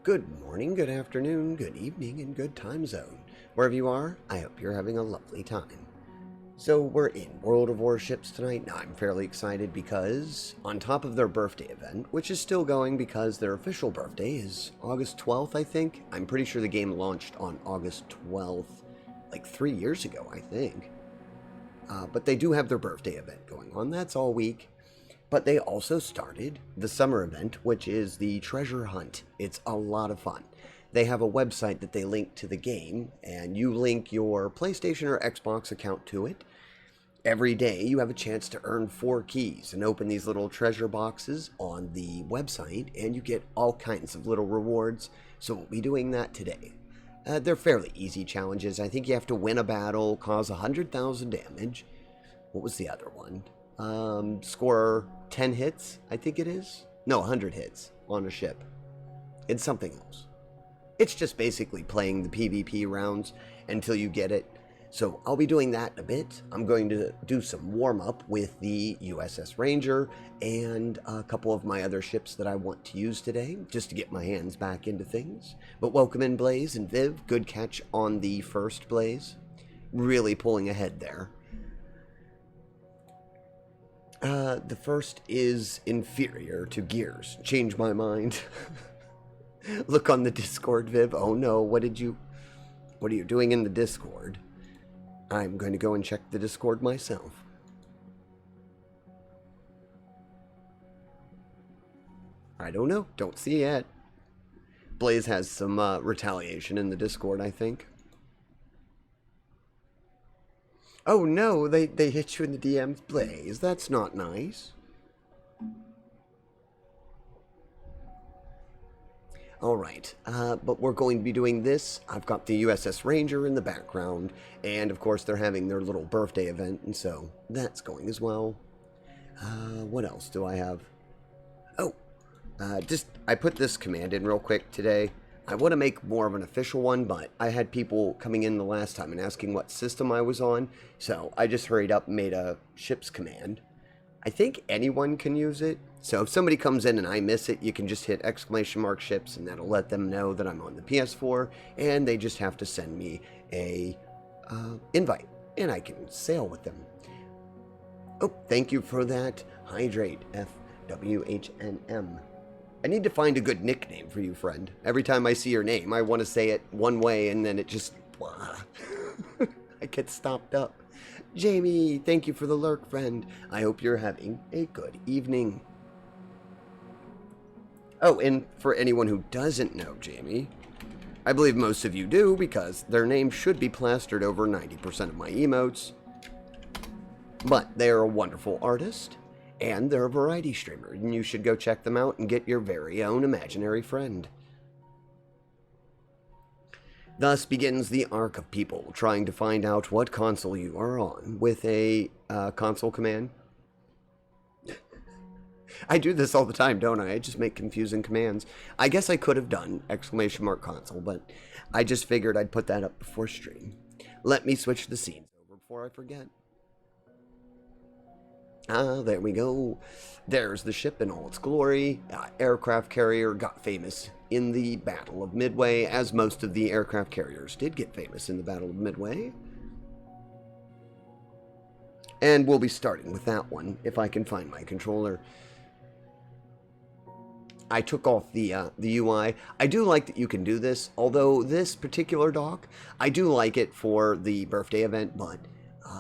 Good morning, good afternoon, good evening, and good time zone. Wherever you are, I hope you're having a lovely time. So we're in World of Warships tonight. Now I'm fairly excited because on top of their birthday event, which is still going because their official birthday is August 12th, I think. I'm pretty sure the game launched on August 12th, like 3 years ago, I think. But they do have their birthday event going on. That's all week. But they also started the summer event, which is the treasure hunt. It's a lot of fun. They have a website that they link to the game, and you link your PlayStation or Xbox account to it. Every day you have a chance to earn 4 keys and open these little treasure boxes on the website, and you get all kinds of little rewards. So we'll be doing that today. They're fairly easy challenges. I think you have to win a battle, cause 100,000 damage. What was the other one? Score 10 hits, I think it is. No, 100 hits on a ship. It's something else. It's just basically playing the PvP rounds until you get it. So I'll be doing that in a bit. I'm going to do some warm-up with the USS Ranger and a couple of my other ships that I want to use today, just to get my hands back into things. But welcome in, Blaze and Viv. Good catch on the first, Blaze. Really pulling ahead there. The first is inferior to Gears. Change my mind. Look on the Discord, Viv. Oh no, what are you doing in the Discord? I'm going to go and check the Discord myself. I don't know. Don't see yet. Blaze has some retaliation in the Discord, I think. Oh no, they hit you in the DMs, Blaze. That's not nice. Alright, but we're going to be doing this. I've got the USS Ranger in the background, and of course they're having their little birthday event, and so that's going as well. What else do I have? Oh, I put this command in real quick today. I want to make more of an official one, but I had people coming in the last time and asking what system I was on, so I just hurried up and made a ships command. I think anyone can use it, so if somebody comes in and I miss it, you can just hit !ships, and that'll let them know that I'm on the PS4, and they just have to send me a invite, and I can sail with them. Oh, thank you for that. Hydrate, FWHNM. I need to find a good nickname for you, friend. Every time I see your name, I want to say it one way, and then it just... blah. I get stopped up. Jamie, thank you for the lurk, friend. I hope you're having a good evening. Oh, and for anyone who doesn't know Jamie, I believe most of you do, because their name should be plastered over 90% of my emotes. But they are a wonderful artist. And they're a variety streamer, and you should go check them out and get your very own imaginary friend. Thus begins the arc of people trying to find out what console you are on with a console command. I do this all the time, don't I? I just make confusing commands. I guess I could have done !console, but I just figured I'd put that up before stream. Let me switch the scenes over before I forget. There we go. There's the ship in all its glory. Aircraft carrier got famous in the Battle of Midway, as most of the aircraft carriers did get famous in the Battle of Midway. And we'll be starting with that one, if I can find my controller. I took off the UI. I do like that you can do this, although this particular dock, I do like it for the birthday event, but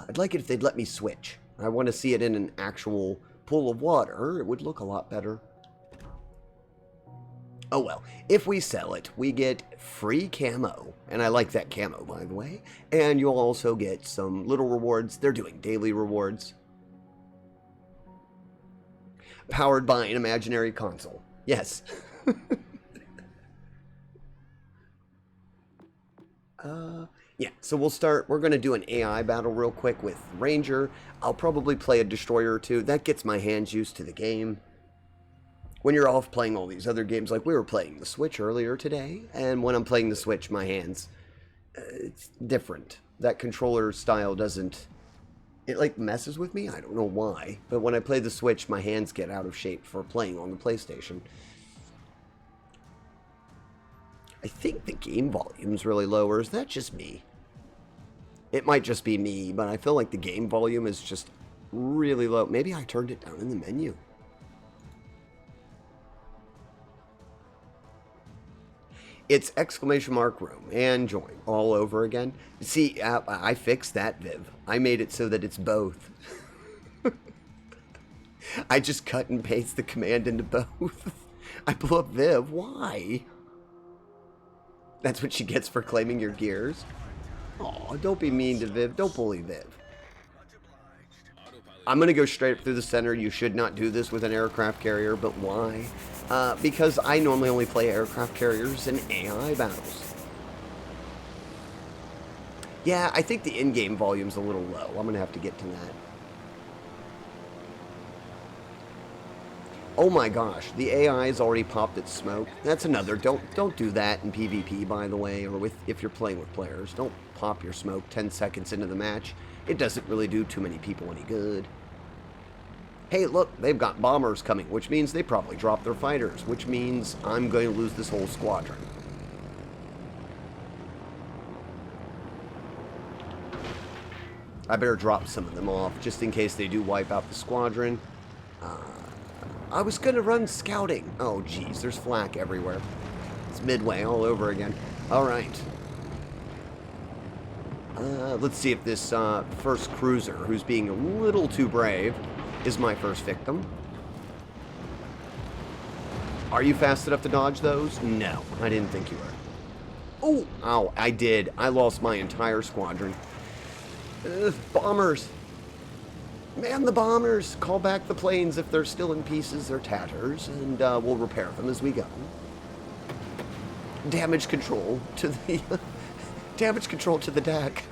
I'd like it if they'd let me switch. I want to see it in an actual pool of water. It would look a lot better. Oh well, if we sell it, we get free camo. And I like that camo, by the way. And you'll also get some little rewards. They're doing daily rewards. Powered by an imaginary console. Yes. Yeah, so we'll start. We're going to do an AI battle real quick with Ranger. I'll probably play a destroyer or two. That gets my hands used to the game. When you're off playing all these other games, like we were playing the Switch earlier today, and when I'm playing the Switch, my hands, it's different. That controller style doesn't, it like messes with me. I don't know why, but when I play the Switch, my hands get out of shape for playing on the PlayStation. I think the game volume's really low, or is that just me? It might just be me, but I feel like the game volume is just really low. Maybe I turned it down in the menu. It's exclamation mark room and join all over again. See, I fixed that, Viv. I made it so that it's both. I just cut and paste the command into both. I blew up Viv. Why? That's what she gets for claiming your gears. Aw, don't be mean to Viv. Don't bully Viv. I'm going to go straight up through the center. You should not do this with an aircraft carrier, but why? Because I normally only play aircraft carriers in AI battles. Yeah, I think the in-game volume's a little low. I'm going to have to get to that. Oh my gosh, the AI's already popped its smoke. That's another. Don't do that in PvP, by the way, or if you're playing with players. Don't pop your smoke 10 seconds into the match. It doesn't really do too many people any good. Hey, look, they've got bombers coming, which means they probably dropped their fighters, which means I'm going to lose this whole squadron. I better drop some of them off, just in case they do wipe out the squadron. I was going to run scouting. Oh, geez, there's flak everywhere. It's Midway all over again. All right. Let's see if this first cruiser, who's being a little too brave, is my first victim. Are you fast enough to dodge those? No, I didn't think you were. Oh, ow, I did. I lost my entire squadron. Bombers. Man the bombers. Call back the planes if they're still in pieces or tatters, and we'll repair them as we go. Damage control to the damage control to the deck.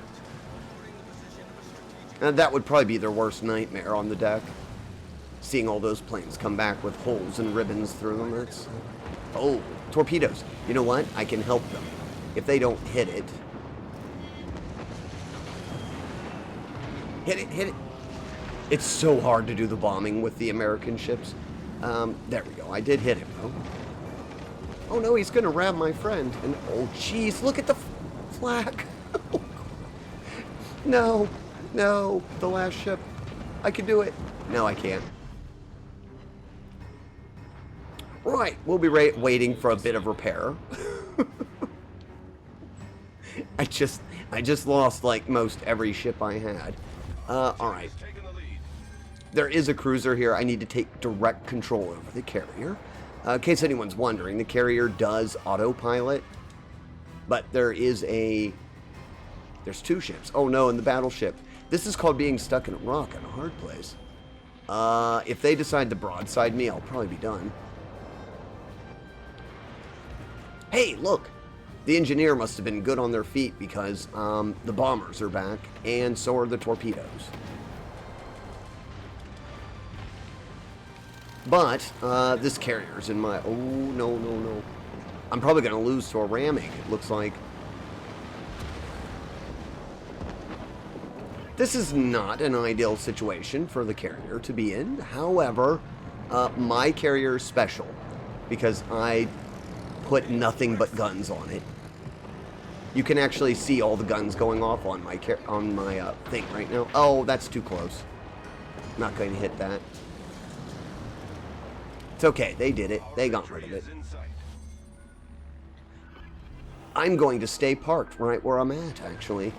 That would probably be their worst nightmare on the deck. Seeing all those planes come back with holes and ribbons through them. That's... Oh, torpedoes. You know what? I can help them if they don't hit it. Hit it, hit it. It's so hard to do the bombing with the American ships. There we go. I did hit him, though. Oh, no, he's going to ram my friend. And, oh, jeez, look at the flak. No, no, the last ship. I can do it. No, I can't. Right, we'll be waiting for a bit of repair. I just lost, like, most every ship I had. Alright. There is a cruiser here. I need to take direct control over the carrier. In case anyone's wondering, the carrier does autopilot. But there is a... There's two ships. Oh no, and the battleship. This is called being stuck in a rock in a hard place. If they decide to broadside me, I'll probably be done. Hey, look! The engineer must have been good on their feet because the bombers are back, and so are the torpedoes. But this carrier's in my... Oh, no, no, no. I'm probably going to lose to a ramming, it looks like. This is not an ideal situation for the carrier to be in. However, my carrier is special because I put nothing but guns on it. You can actually see all the guns going off on my thing right now. Oh, that's too close. Not going to hit that. It's okay. They did it. They got rid of it. I'm going to stay parked right where I'm at, actually.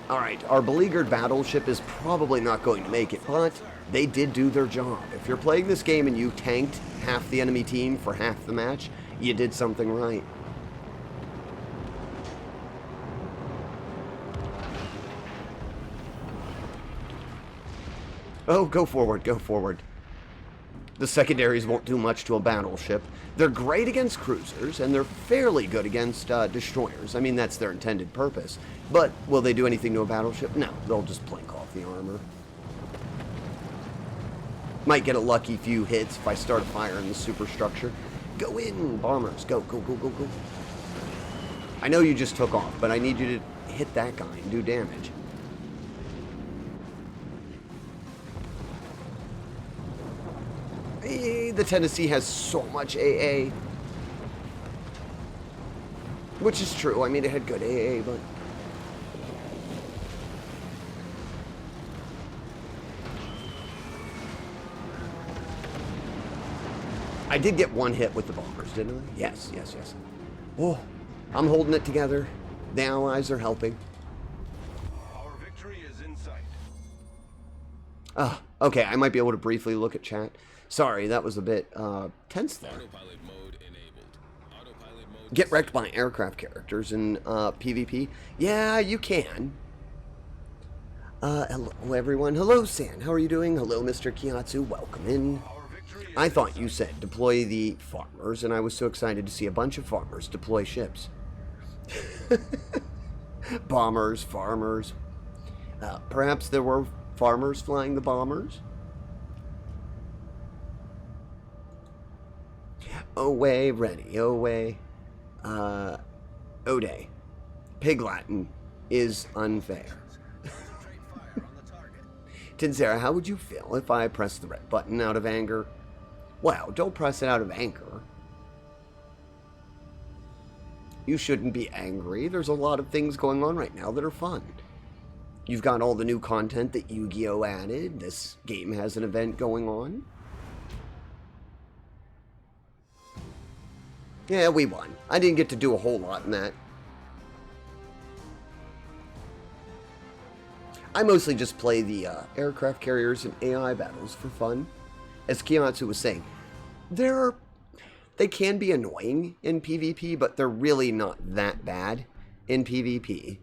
Alright, our beleaguered battleship is probably not going to make it, but they did do their job. If you're playing this game and you tanked half the enemy team for half the match, you did something right. Oh, go forward, go forward. The secondaries won't do much to a battleship. They're great against cruisers, and they're fairly good against destroyers. I mean, that's their intended purpose. But will they do anything to a battleship? No, they'll just plink off the armor. Might get a lucky few hits if I start a fire in the superstructure. Go in, bombers. Go, go, go, go, go. I know you just took off, but I need you to hit that guy and do damage. The Tennessee has so much AA. Which is true. I mean, it had good AA, but... I did get one hit with the bombers, didn't I? Yes, yes, yes. Oh, I'm holding it together. The allies are helping. Our victory is in sight. Okay, I might be able to briefly look at chat. Sorry, that was a bit tense there. Autopilot mode enabled. Autopilot mode Get wrecked by aircraft characters in PvP? Yeah, you can. Hello everyone. Hello San, how are you doing? Hello Mr. Kiyatsu, welcome in. I thought you said deploy the farmers, and I was so excited to see a bunch of farmers deploy ships. Bombers, farmers. Perhaps there were farmers flying the bombers? Away, ready, away. Ode. Pig Latin is unfair. Tinsera, how would you feel if I pressed the red button out of anger? Well, don't press it out of anger. You shouldn't be angry. There's a lot of things going on right now that are fun. You've got all the new content that Yu-Gi-Oh! Added. This game has an event going on. Yeah, we won. I didn't get to do a whole lot in that. I mostly just play the aircraft carriers and AI battles for fun. As Kiyatsu was saying, they can be annoying in PvP, but they're really not that bad in PvP.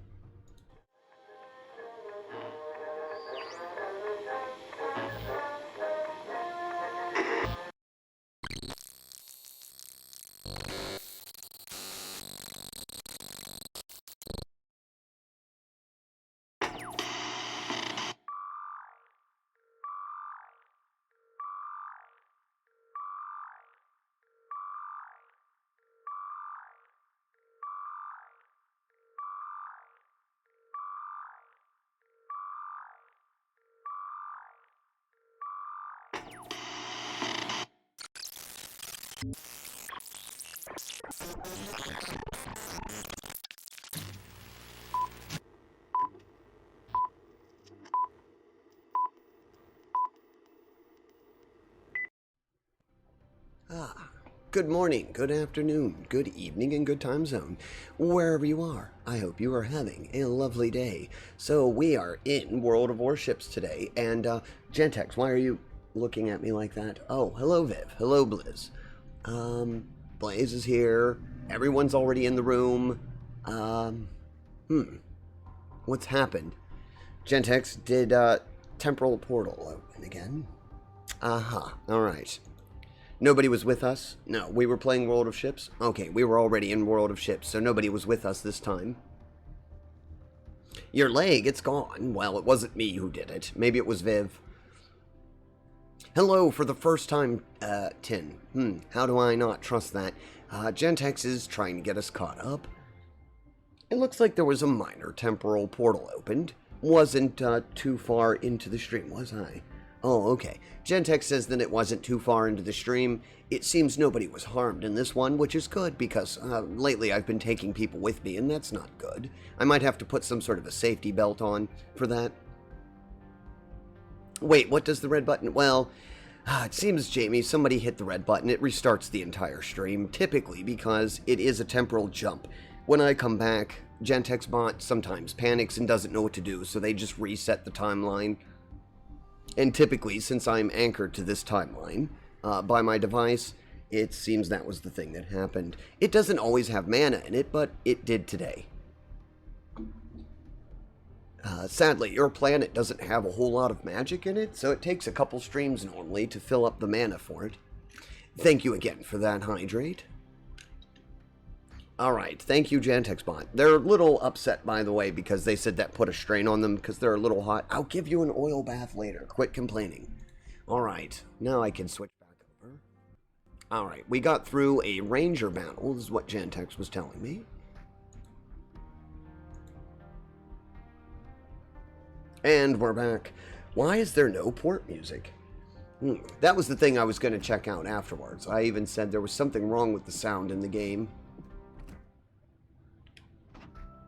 Good morning, good afternoon, good evening, and good time zone. Wherever you are, I hope you are having a lovely day. So we are in World of Warships today, and Gentex, why are you looking at me like that? Oh, hello Viv, hello Blizz. Blaze is here, everyone's already in the room. What's happened? Gentex, did Temporal Portal open again? Alright. Nobody was with us? No, we were playing World of Ships? Okay, we were already in World of Ships, so nobody was with us this time. Your leg, it's gone. Well, it wasn't me who did it. Maybe it was Viv. Hello for the first time, Tin. How do I not trust that? Gentex is trying to get us caught up. It looks like there was a minor temporal portal opened. Wasn't too far into the stream, was I? Oh, okay. Gentex says that it wasn't too far into the stream. It seems nobody was harmed in this one, which is good, because lately I've been taking people with me, and that's not good. I might have to put some sort of a safety belt on for that. Wait, what does the red button... Well, it seems, Jamie, somebody hit the red button. It restarts the entire stream, typically because it is a temporal jump. When I come back, Gentex bot sometimes panics and doesn't know what to do, so they just reset the timeline. And typically, since I'm anchored to this timeline by my device, it seems that was the thing that happened. It doesn't always have mana in it, but it did today. Sadly, your planet doesn't have a whole lot of magic in it, so it takes a couple streams normally to fill up the mana for it. Thank you again for that, Hydrate. Alright, thank you, JantexBot. They're a little upset, by the way, because they said that put a strain on them because they're a little hot. I'll give you an oil bath later. Quit complaining. Alright, now I can switch back over. Alright, we got through a Ranger battle, is what Gentex was telling me. And we're back. Why is there no port music? That was the thing I was going to check out afterwards. I even said there was something wrong with the sound in the game.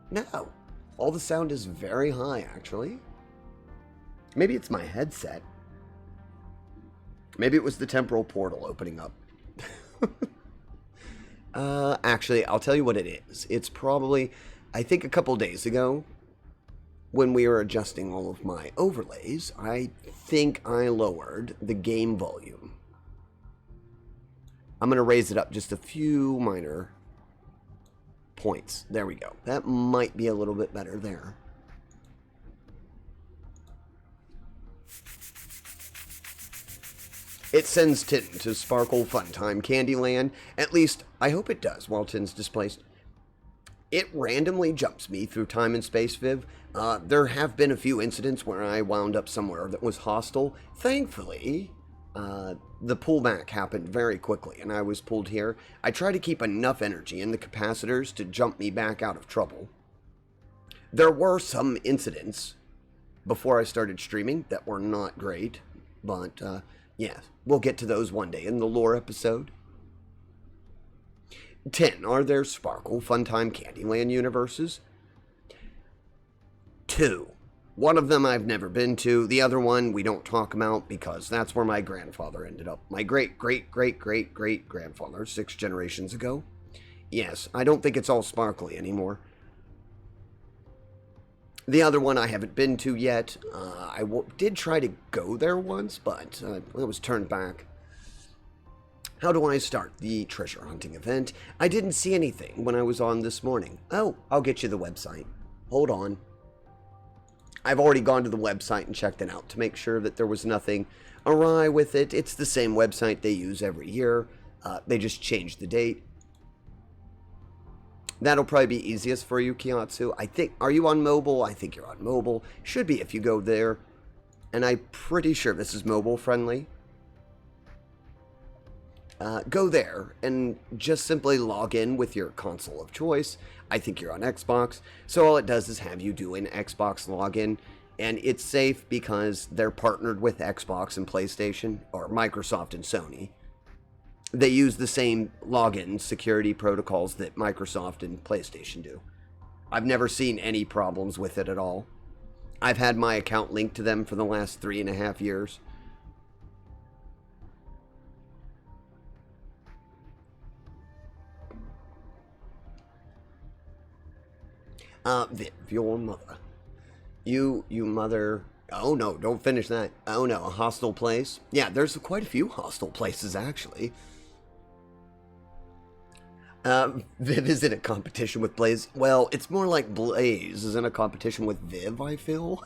No. All the sound is very high, actually. Maybe it's my headset. Maybe it was the temporal portal opening up. Actually, I'll tell you what it is. It's probably, I think a couple days ago, when we were adjusting all of my overlays, I think I lowered the game volume. I'm going to raise it up just a few minor points. There we go. That might be a little bit better there. It sends Tin to Sparkle Funtime Candyland. At least, I hope it does while Tin's displaced. It randomly jumps me through time and space, Viv. There have been a few incidents where I wound up somewhere that was hostile. Thankfully, the pullback happened very quickly, and I was pulled here. I try to keep enough energy in the capacitors to jump me back out of trouble. There were some incidents before I started streaming that were not great, but yeah, we'll get to those one day in the lore episode. 10. Are there Sparkle Funtime Candyland universes? 2. One of them I've never been to. The other one we don't talk about because that's where my grandfather ended up. My great-great-great-great-great-grandfather, 6 generations ago. Yes, I don't think it's all sparkly anymore. The other one I haven't been to yet. I did try to go there once, but it was turned back. How do I start the treasure hunting event? I didn't see anything when I was on this morning. Oh, I'll get you the website. Hold on. I've already gone to the website and checked it out to make sure that there was nothing awry with it. It's the same website they use every year. They just changed the date. That'll probably be easiest for you, Kiatsu. I think, are you on mobile? I think you're on mobile. Should be if you go there. And I'm pretty sure this is mobile friendly. Go there and just simply log in with your console of choice. I think you're on Xbox. So all it does is have you do an Xbox login. And it's safe because they're partnered with Xbox and PlayStation, or Microsoft and Sony. They use the same login security protocols that Microsoft and PlayStation do. I've never seen any problems with it at all. I've had my account linked to them for the last 3.5 years. Viv, your mother. You mother... Oh no, don't finish that. Oh no, a hostile place? Yeah, there's quite a few hostile places, actually. Viv is in a competition with Blaze. Well, it's more like Blaze is in a competition with Viv, I feel.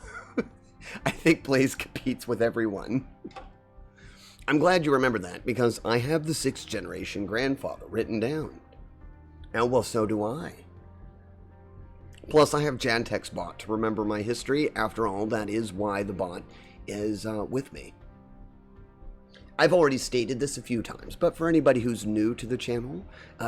I think Blaze competes with everyone. I'm glad you remember that, because I have the 6th generation grandfather written down. And well, so do I. Plus, I have Jantex's bot to remember my history. After all, that is why the bot is with me. I've already stated this a few times, but for anybody who's new to the channel,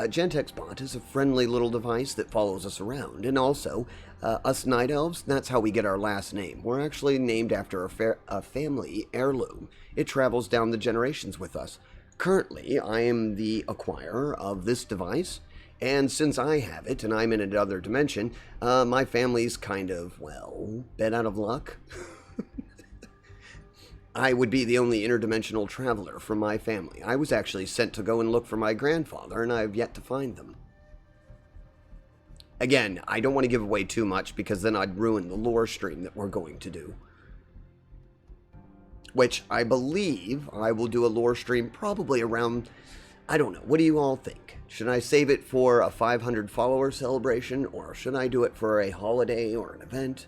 Jantex's bot is a friendly little device that follows us around. And also, us Night Elves, that's how we get our last name. We're actually named after a family heirloom. It travels down the generations with us. Currently, I am the acquirer of this device. And since I have it, and I'm in another dimension, my family's kind of, well, been out of luck. I would be the only interdimensional traveler from my family. I was actually sent to go and look for my grandfather, and I have yet to find them. Again, I don't want to give away too much, because then I'd ruin the lore stream that we're going to do. Which I believe I will do a lore stream probably around... I don't know. What do you all think? Should I save it for a 500 follower celebration, or should I do it for a holiday or an event?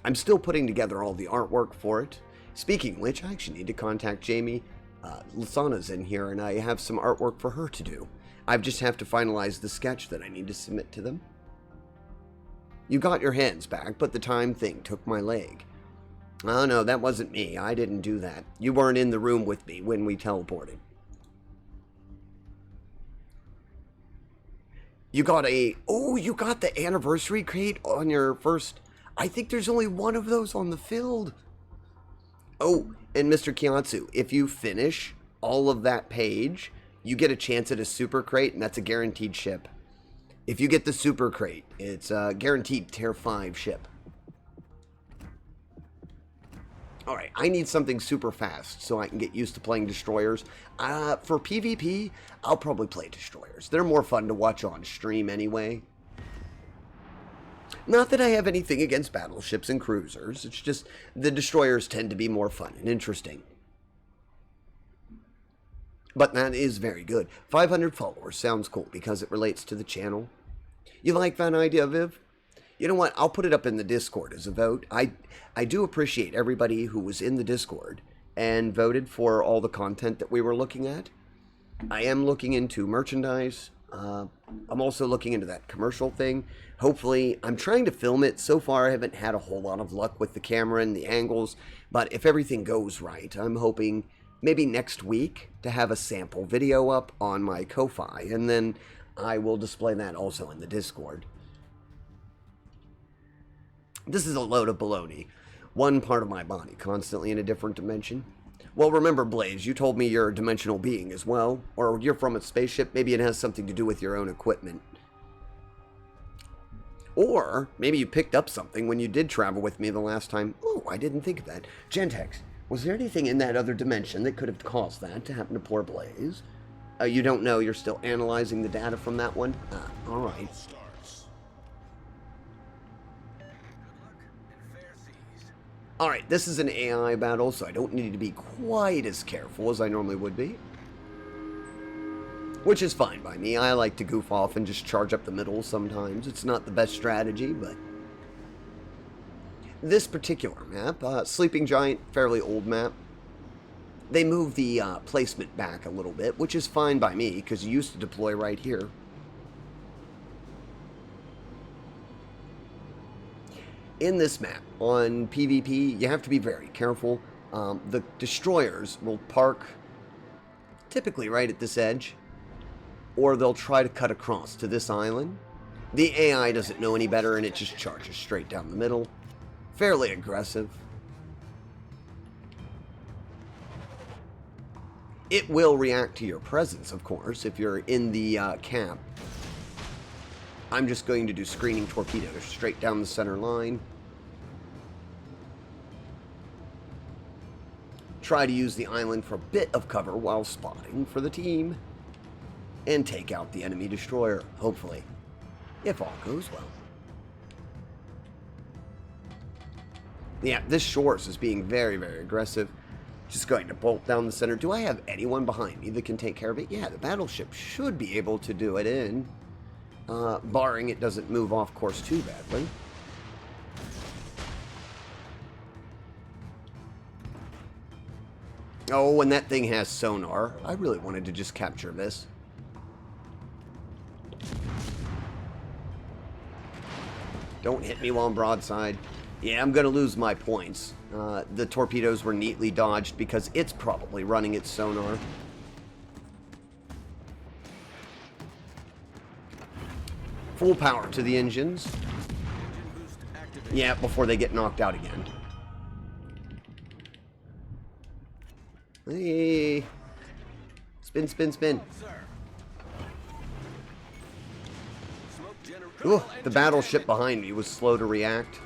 I'm still putting together all the artwork for it. Speaking of which, I actually need to contact Jamie. Lasana's in here, and I have some artwork for her to do. I just have to finalize the sketch that I need to submit to them. You got your hands back, but the time thing took my leg. Oh no, that wasn't me. I didn't do that. You weren't in the room with me when we teleported. You got you got the anniversary crate on your first... I think there's only one of those on the field. Oh, And Mr. Kiatsu, if you finish all of that page, you get a chance at a super crate, and that's a guaranteed ship. If you get the super crate, it's a guaranteed tier 5 ship. Alright, I need something super fast so I can get used to playing destroyers. For PvP, I'll probably play destroyers. They're more fun to watch on stream anyway. Not that I have anything against battleships and cruisers, it's just the destroyers tend to be more fun and interesting. But that is very good. 500 followers sounds cool because it relates to the channel. You like that idea, Viv? You know what? I'll put it up in the Discord as a vote. I do appreciate everybody who was in the Discord and voted for all the content that we were looking at. I am looking into merchandise. I'm also looking into that commercial thing. Hopefully, I'm trying to film it. So far, I haven't had a whole lot of luck with the camera and the angles. But if everything goes right, I'm hoping maybe next week to have a sample video up on my Ko-Fi. And then I will display that also in the Discord. This is a load of baloney. One part of my body constantly in a different dimension. Well, remember, Blaze, you told me you're a dimensional being as well. Or you're from a spaceship. Maybe it has something to do with your own equipment. Or maybe you picked up something when you did travel with me the last time. Oh, I didn't think of that. Gentex, was there anything in that other dimension that could have caused that to happen to poor Blaze? You don't know. You're still analyzing the data from that one? All right. Alright, this is an AI battle, so I don't need to be quite as careful as I normally would be. Which is fine by me. I like to goof off and just charge up the middle sometimes. It's not the best strategy, but... This particular map, Sleeping Giant, fairly old map. They moved the placement back a little bit, which is fine by me, because you used to deploy right here. In this map, on PvP, you have to be very careful. The destroyers will park typically right at this edge, or they'll try to cut across to this island. The AI doesn't know any better, and it just charges straight down the middle. Fairly aggressive. It will react to your presence, of course, if you're in the camp. I'm just going to do screening torpedoes straight down the center line. Try to use the island for a bit of cover while spotting for the team. And take out the enemy destroyer, hopefully, if all goes well. Yeah, this Shores is being very, very aggressive. Just going to bolt down the center. Do I have anyone behind me that can take care of it? Yeah, the battleship should be able to do it in. Barring it doesn't move off course too badly. Oh, and that thing has sonar. I really wanted to just capture this. Don't hit me while I'm broadside. Yeah, I'm going to lose my points. The torpedoes were neatly dodged because it's probably running its sonar. Full power to the engines. Yeah, before they get knocked out again. Hey. Spin, spin, spin. Ooh, the battleship behind me was slow to react.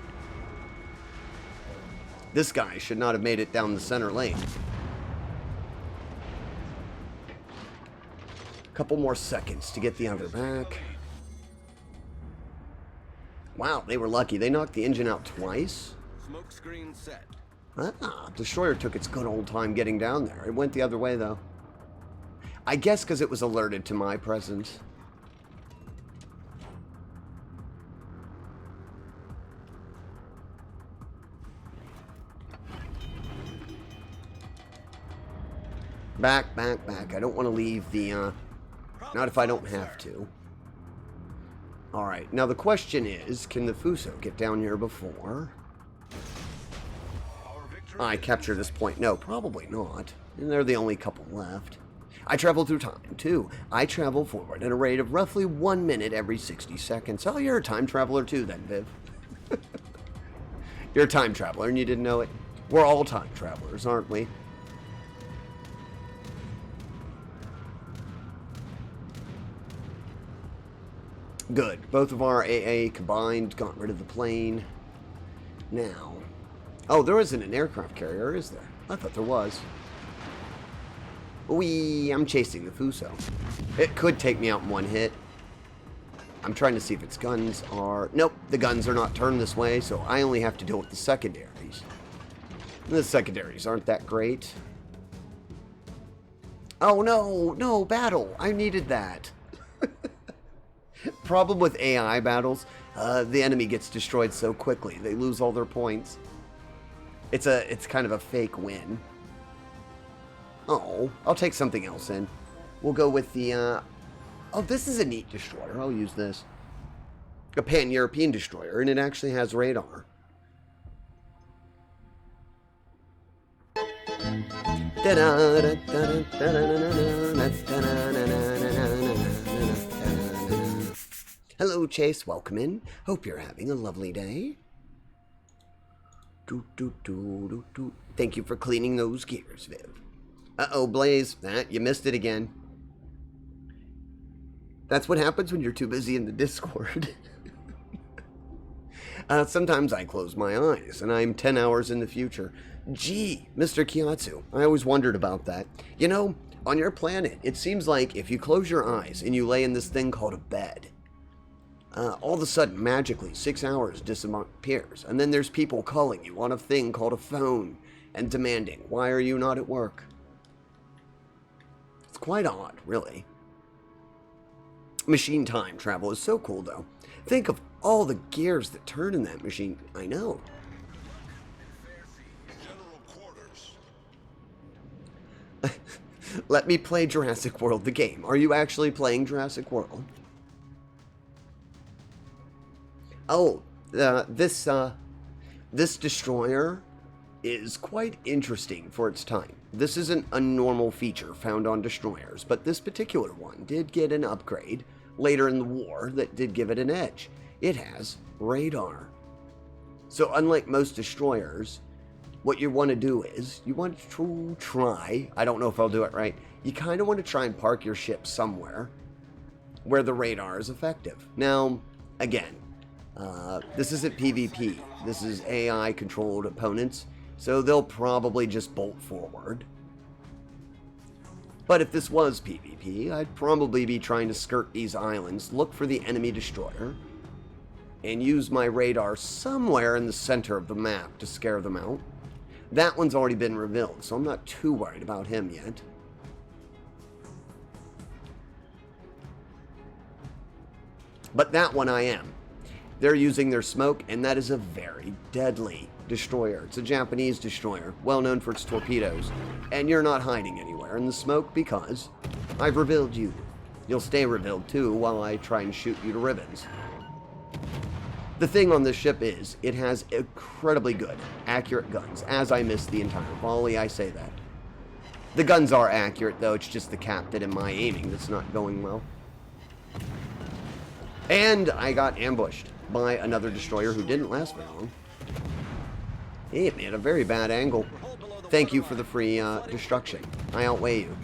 This guy should not have made it down the center lane. Couple more seconds to get the other back. Wow, they were lucky. They knocked the engine out twice. Smoke screen set. Destroyer took its good old time getting down there. It went the other way, though. I guess because it was alerted to my presence. Back, back, back. I don't want to leave the, not if I don't have to. Alright, now the question is, can the Fuso get down here before I capture this point? No, probably not. And they're the only couple left. I travel through time, too. I travel forward at a rate of roughly 1 minute every 60 seconds. Oh, you're a time traveler, too, then, Viv. You're a time traveler, and you didn't know it. We're all time travelers, aren't we? Good. Both of our AA combined got rid of the plane. Now. Oh, there isn't an aircraft carrier, is there? I thought there was. Wee, I'm chasing the Fuso. It could take me out in one hit. I'm trying to see if its guns are... Nope, the guns are not turned this way, so I only have to deal with the secondaries. And the secondaries aren't that great. Oh, no, no, battle. I needed that. Problem with AI battles, the enemy gets destroyed so quickly. They lose all their points. It's kind of a fake win. Oh, I'll take something else in. We'll go with the... Oh, this is a neat destroyer. I'll use this. A pan-European destroyer, and it actually has radar. Hello, Chase. Welcome in. Hope you're having a lovely day. Thank you for cleaning those gears, Viv. Uh-oh, Blaze. You missed it again. That's what happens when you're too busy in the Discord. Sometimes I close my eyes, and I'm 10 hours in the future. Gee, Mr. Kiatsu, I always wondered about that. You know, on your planet, it seems like if you close your eyes and you lay in this thing called a bed, all of a sudden, magically, 6 hours disappears, and then there's people calling you on a thing called a phone and demanding, why are you not at work? It's quite odd, really. Machine time travel is so cool, though. Think of all the gears that turn in that machine. I know. Let me play Jurassic World, the game. Are you actually playing Jurassic World? Oh, this destroyer is quite interesting for its time. This isn't a normal feature found on destroyers, but this particular one did get an upgrade later in the war that did give it an edge. It has radar. So unlike most destroyers, what you want to do is, you want to try, I don't know if I'll do it right, you kind of want to try and park your ship somewhere where the radar is effective. Now, again, this isn't PvP, this is AI controlled opponents, so they'll probably just bolt forward. But if this was PvP, I'd probably be trying to skirt these islands, look for the enemy destroyer, and use my radar somewhere in the center of the map to scare them out. That one's already been revealed, so I'm not too worried about him yet. But that one I am. They're using their smoke, and that is a very deadly destroyer. It's a Japanese destroyer, well known for its torpedoes. And you're not hiding anywhere in the smoke because I've revealed you. You'll stay revealed too while I try and shoot you to ribbons. The thing on this ship is, it has incredibly good, accurate guns. As I missed the entire volley, I say that. The guns are accurate, though. It's just the captain and my aiming that's not going well. And I got ambushed by another destroyer who didn't last very long. He hit me at a very bad angle. Thank you for the free destruction. I outweigh you.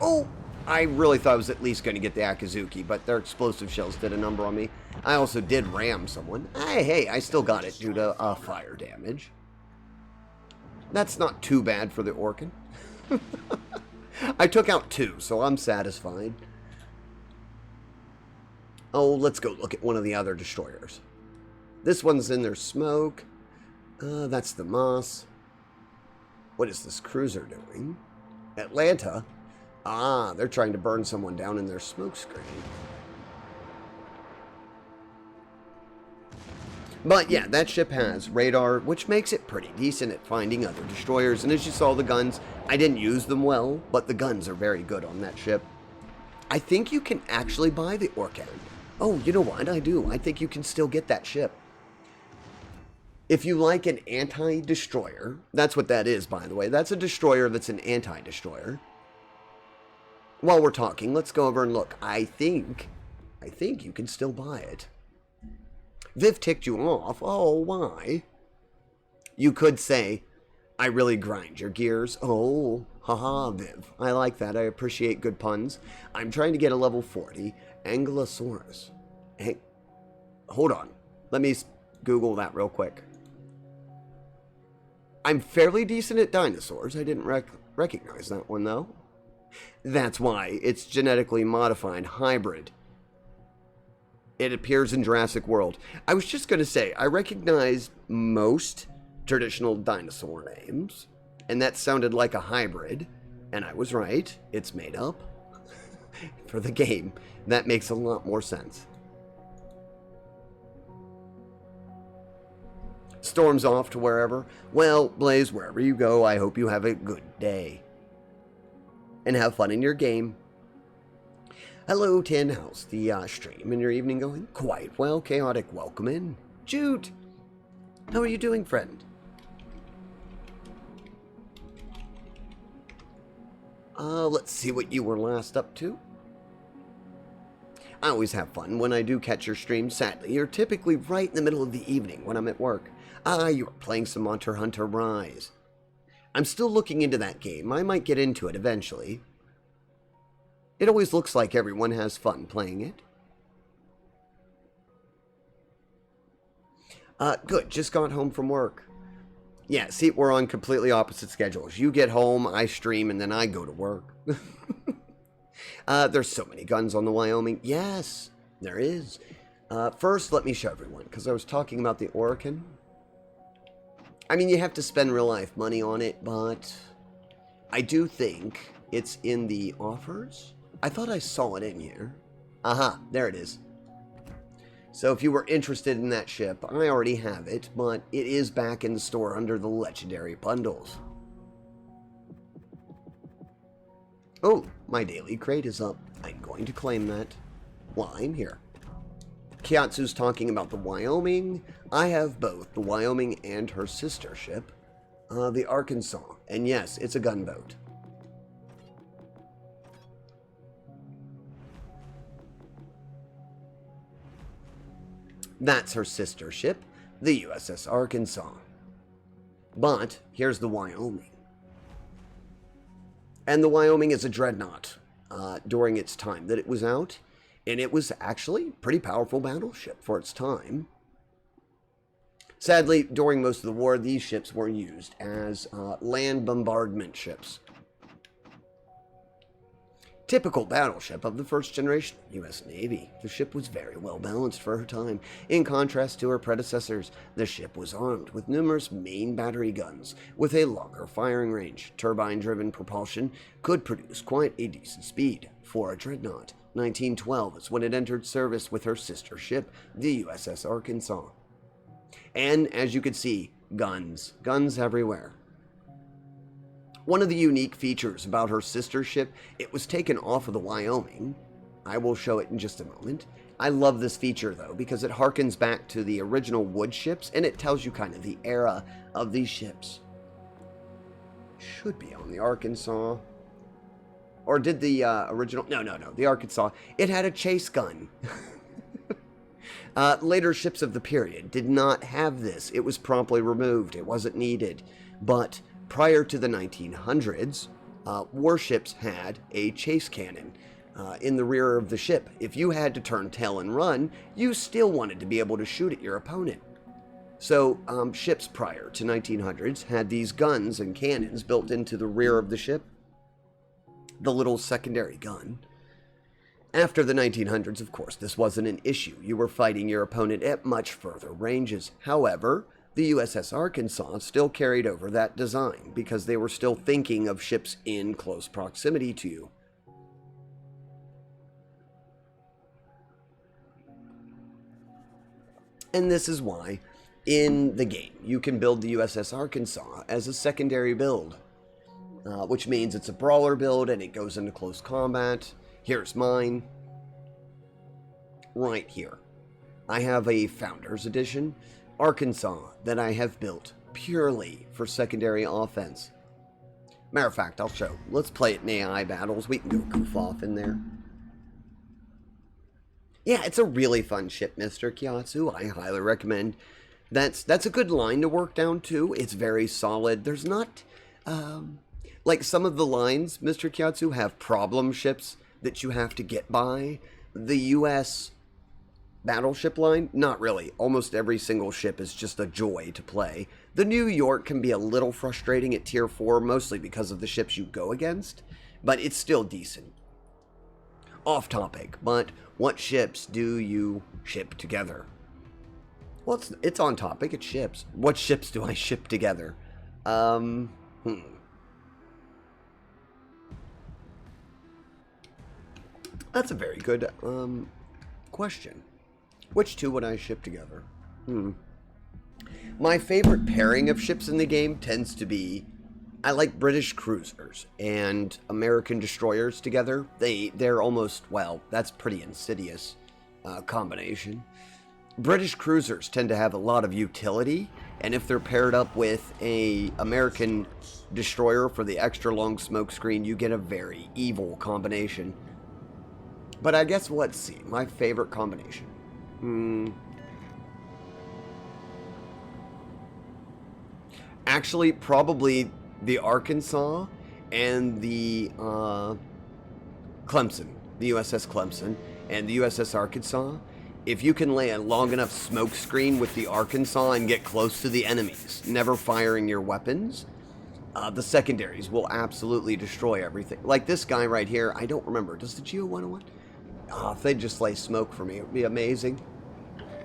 Oh! I really thought I was at least going to get the Akazuki, but their explosive shells did a number on me. I also did ram someone. Hey, I still got it due to fire damage. That's not too bad for the Orkan. I took out 2, so I'm satisfied. Oh, let's go look at one of the other destroyers. This one's in their smoke. That's the Moss. What is this cruiser doing? Atlanta? Ah, they're trying to burn someone down in their smoke screen. But yeah, that ship has radar, which makes it pretty decent at finding other destroyers. And as you saw, the guns, I didn't use them well, but the guns are very good on that ship. I think you can actually buy the Orkan. Oh, you know what? I do. I think you can still get that ship. If you like an anti-destroyer, that's what that is, by the way. That's a destroyer that's an anti-destroyer. While we're talking, let's go over and look. I think you can still buy it. Viv ticked you off. Oh, why? You could say, I really grind your gears. Oh, Haha, Viv. I like that. I appreciate good puns. I'm trying to get a level 40. Ankylosaurus. Hold on. Let me Google that real quick. I'm fairly decent at dinosaurs. I didn't recognize that one, though. That's why. It's genetically modified hybrid. It appears in Jurassic World. I was just going to say, I recognize most traditional dinosaur names, and that sounded like a hybrid, and I was right. It's made up for the game. That makes a lot more sense. Storm's off to wherever. Well, Blaze, wherever you go, I hope you have a good day. And have fun in your game. Hello, Tin. How's the stream and your evening going? Quite well. Chaotic, welcome in. Jude, how are you doing, friend? Let's see what you were last up to. I always have fun when I do catch your stream. Sadly, you're typically right in the middle of the evening when I'm at work. You were playing some Monster Hunter Rise. I'm still looking into that game. I might get into it eventually. It always looks like everyone has fun playing it. Good. Just got home from work. Yeah, see, we're on completely opposite schedules. You get home, I stream, and then I go to work. There's so many guns on the Wyoming. Yes, there is. First, let me show everyone, because I was talking about the Oracle. I mean, you have to spend real-life money on it, but I do think it's in the offers. I thought I saw it in here. Aha, there it is. So if you were interested in that ship, I already have it, but it is back in the store under the Legendary Bundles. Oh, my daily crate is up. I'm going to claim that while I'm here. Kiatsu's talking about the Wyoming. I have both the Wyoming and her sister ship, the Arkansas. And yes, it's a gunboat. That's her sister ship, the USS Arkansas. But here's the Wyoming. And the Wyoming is a dreadnought during its time that it was out. And it was actually a pretty powerful battleship for its time. Sadly, during most of the war, these ships were used as land bombardment ships. Typical battleship of the first generation U.S. Navy, the ship was very well balanced for her time. In contrast to her predecessors, the ship was armed with numerous main battery guns with a longer firing range. Turbine-driven propulsion could produce quite a decent speed for a dreadnought. 1912 is when it entered service with her sister ship, the USS Arkansas. And as you can see, guns everywhere. One of the unique features about her sister ship, it was taken off of the Wyoming. I will show it in just a moment. I love this feature though, because it harkens back to the original wood ships, and it tells you kind of the era of these ships. Should be on the Arkansas. Or did the original... No, the Arkansas. It had a chase gun. Later ships of the period did not have this. It was promptly removed. It wasn't needed. But prior to the 1900s, warships had a chase cannon in the rear of the ship. If you had to turn tail and run, you still wanted to be able to shoot at your opponent. So ships prior to 1900s had these guns and cannons built into the rear of the ship. The little secondary gun. After the 1900s, of course, this wasn't an issue. You were fighting your opponent at much further ranges. However, the USS Arkansas still carried over that design because they were still thinking of ships in close proximity to you. And this is why, in the game, you can build the USS Arkansas as a secondary build. Which means it's a brawler build and it goes into close combat. Here's mine. Right here. I have a Founders Edition Arkansas that I have built purely for secondary offense. Matter of fact, I'll show. Let's play it in AI battles. We can go goof off in there. Yeah, it's a really fun ship, Mr. Kiatsu. I highly recommend. That's a good line to work down too. It's very solid. There's not... Like some of the lines, Mr. Kyatsu, have problem ships that you have to get by. The U.S. battleship line, not really. Almost every single ship is just a joy to play. The New York can be a little frustrating at tier 4, mostly because of the ships you go against, but it's still decent. Off topic, but what ships do you ship together? Well, it's on topic, it's ships. What ships do I ship together? That's a very good question. Which two would I ship together? My favorite pairing of ships in the game tends to be, I like British cruisers and American destroyers together. They're almost, well, that's pretty insidious combination. British cruisers tend to have a lot of utility, and if they're paired up with a American destroyer for the extra long smoke screen, you get a very evil combination. But I guess, let's see, my favorite combination. Actually, probably the Arkansas and the Clemson, the USS Clemson and the USS Arkansas. If you can lay a long enough smoke screen with the Arkansas and get close to the enemies, never firing your weapons, the secondaries will absolutely destroy everything. Like this guy right here, I don't remember. Does the Geo 101? If they'd just lay smoke for me, it would be amazing.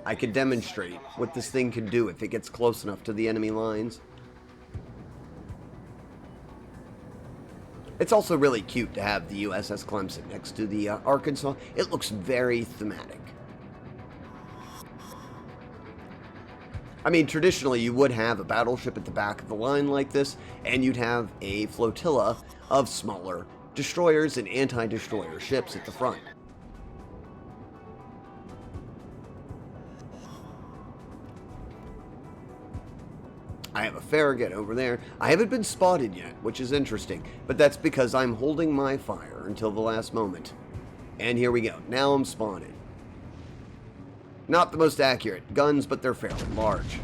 I could demonstrate what this thing can do if it gets close enough to the enemy lines. It's also really cute to have the USS Clemson next to the Arkansas. It looks very thematic. I mean, traditionally you would have a battleship at the back of the line like this, and you'd have a flotilla of smaller destroyers and anti-destroyer ships at the front. I have a Farragut over there. I haven't been spotted yet, which is interesting, but that's because I'm holding my fire until the last moment. And here we go. Now I'm spotted. Not the most accurate guns, but they're fairly large.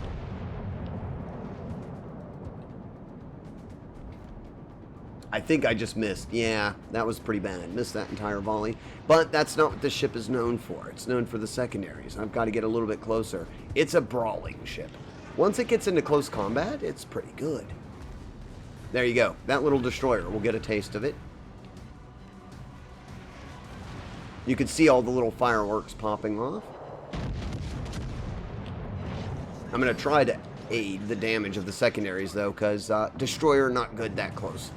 I think I just missed. Yeah, that was pretty bad. Missed that entire volley. But that's not what this ship is known for. It's known for the secondaries. I've got to get a little bit closer. It's a brawling ship. Once it gets into close combat, it's pretty good. There you go. That little destroyer will get a taste of it. You can see all the little fireworks popping off. I'm going to try to aid the damage of the secondaries, though, because destroyer not good that close.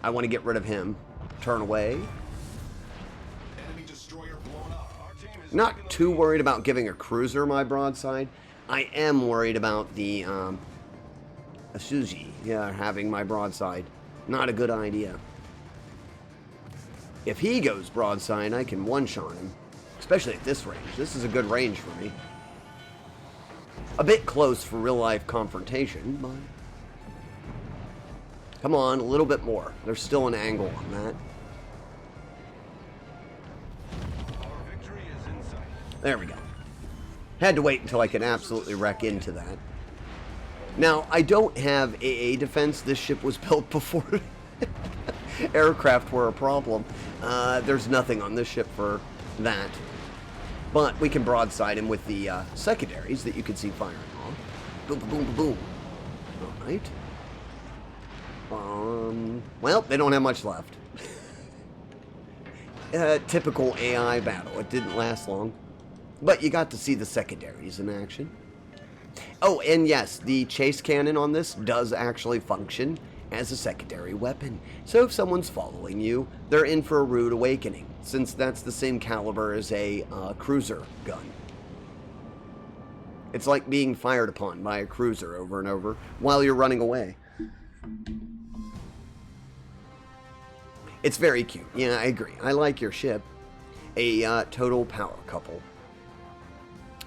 I want to get rid of him. Turn away. Enemy destroyer blown up. Our team is Not too worried about giving a cruiser my broadside. I am worried about the Asuji having my broadside. Not a good idea. If he goes broadside, I can one-shot him. Especially at this range. This is a good range for me. A bit close for real-life confrontation, but... Come on, a little bit more. There's still an angle on that. Our victory is in sight. There we go. Had to wait until I could absolutely wreck into that. Now, I don't have AA defense. This ship was built before aircraft were a problem. There's nothing on this ship for that. But we can broadside him with the secondaries that you can see firing off. Boom, boom, boom, boom, boom. All right. Well, they don't have much left. Typical AI battle. It didn't last long. But you got to see the secondaries in action. Oh, and yes, the chase cannon on this does actually function as a secondary weapon. So if someone's following you, they're in for a rude awakening, since that's the same caliber as a cruiser gun. It's like being fired upon by a cruiser over and over while you're running away. It's very cute. Yeah, I agree. I like your ship. A total power couple.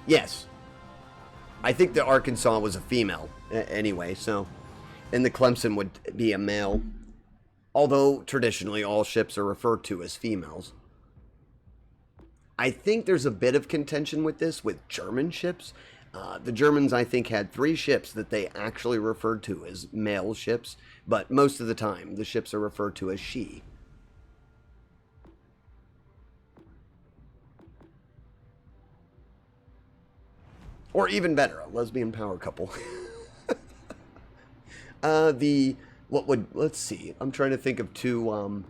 Yes. I think the Arkansas was a female anyway, so... And the Clemson would be a male. Although, traditionally, all ships are referred to as females. I think there's a bit of contention with this with German ships. The Germans, I think, had 3 ships that they actually referred to as male ships, but most of the time the ships are referred to as she. Or even better, a lesbian power couple. Let's see, I'm trying to think of 2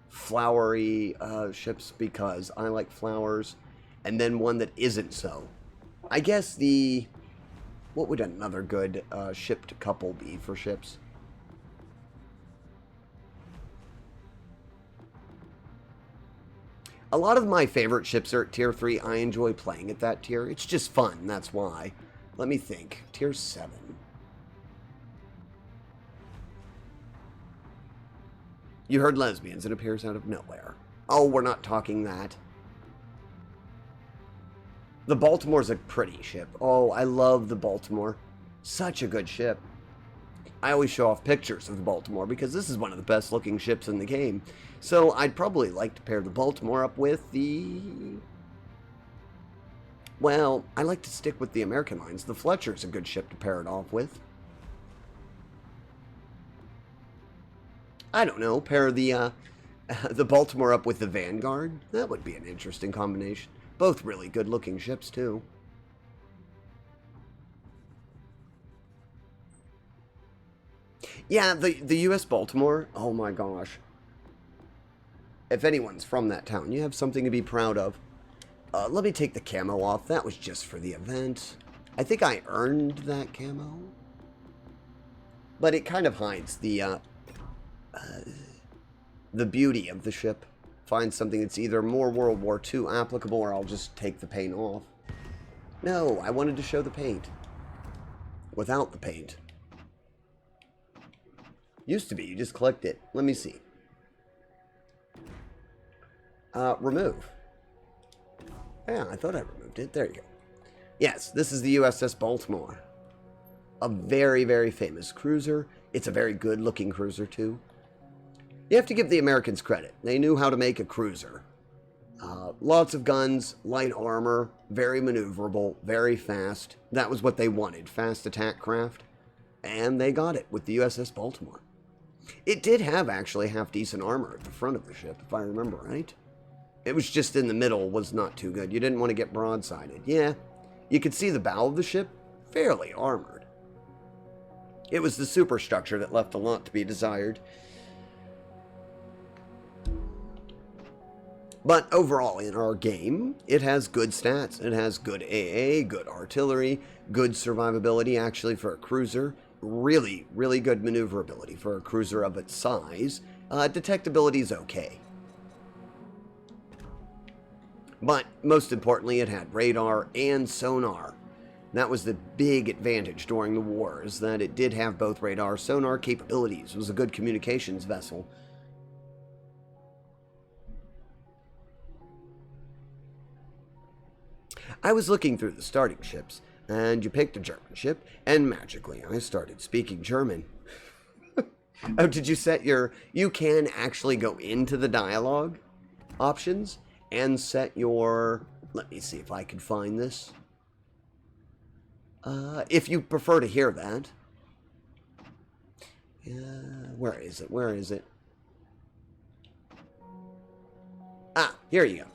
flowery ships because I like flowers, and then one that isn't so. I guess what would another good shipped couple be for ships? A lot of my favorite ships are at tier 3. I enjoy playing at that tier. It's just fun, that's why. Let me think. Tier 7. You heard lesbians. It appears out of nowhere. Oh, we're not talking that. The Baltimore's a pretty ship. Oh, I love the Baltimore. Such a good ship. I always show off pictures of the Baltimore because this is one of the best looking ships in the game. So I'd probably like to pair the Baltimore up with the... Well, I like to stick with the American lines. The Fletcher's a good ship to pair it off with. I don't know, pair the Baltimore up with the Vanguard. That would be an interesting combination. Both really good looking ships too. Yeah, the U.S. Baltimore, oh my gosh. If anyone's from that town, you have something to be proud of. Let me take the camo off. That was just for the event. I think I earned that camo. But it kind of hides the beauty of the ship. Find something that's either more World War II applicable, or I'll just take the paint off. No, I wanted to show the paint. Without the paint. Used to be, you just clicked it. Let me see. Remove. Yeah, I thought I removed it. There you go. Yes, this is the USS Baltimore. A very, very famous cruiser. It's a very good looking cruiser too. You have to give the Americans credit. They knew how to make a cruiser. Lots of guns, light armor, very maneuverable, very fast. That was what they wanted, fast attack craft. And they got it with the USS Baltimore. It did have actually half-decent armor at the front of the ship, if I remember right. It was just in the middle was not too good. You didn't want to get broadsided. Yeah, you could see the bow of the ship, fairly armored. It was the superstructure that left a lot to be desired. But overall, in our game, it has good stats. It has good AA, good artillery, good survivability actually for a cruiser. Really, really good maneuverability for a cruiser of its size. Detectability is okay. But most importantly, it had radar and sonar. That was the big advantage during the war, is that it did have both radar and sonar capabilities. It was a good communications vessel. I was looking through the starting ships, and you picked a German ship, and magically I started speaking German. Oh, did you set your... You can actually go into the dialogue options and set your... Let me see if I can find this. If you prefer to hear that. Where is it? Where is it? Ah, here you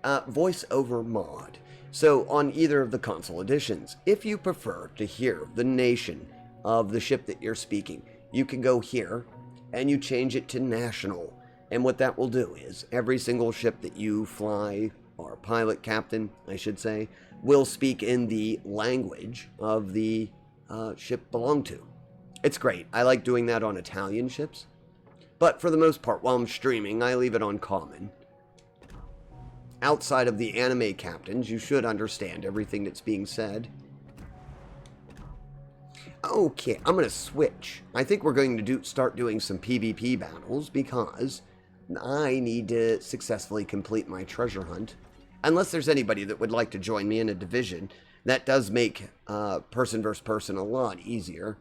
go. Voice over mod. So on either of the console editions, if you prefer to hear the nation of the ship that you're speaking, you can go here and you change it to national. And what that will do is every single ship that you fly, or pilot, captain, I should say, will speak in the language of the ship belonged to. It's great. I like doing that on Italian ships. But for the most part, while I'm streaming, I leave it on common. Outside of the anime captains, you should understand everything that's being said. Okay, I'm going to switch. I think we're going to start doing some PvP battles because I need to successfully complete my treasure hunt. Unless there's anybody that would like to join me in a division, that does make person versus person a lot easier.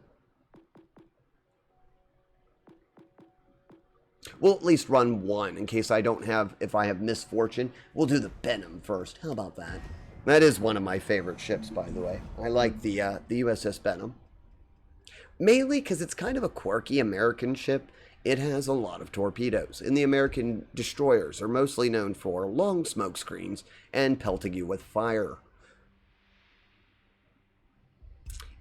We'll at least run one in case I don't have, if I have misfortune. We'll do the Benham first. How about that? That is one of my favorite ships, by the way. I like the USS Benham. Mainly because it's kind of a quirky American ship. It has a lot of torpedoes, and the American destroyers are mostly known for long smoke screens and pelting you with fire.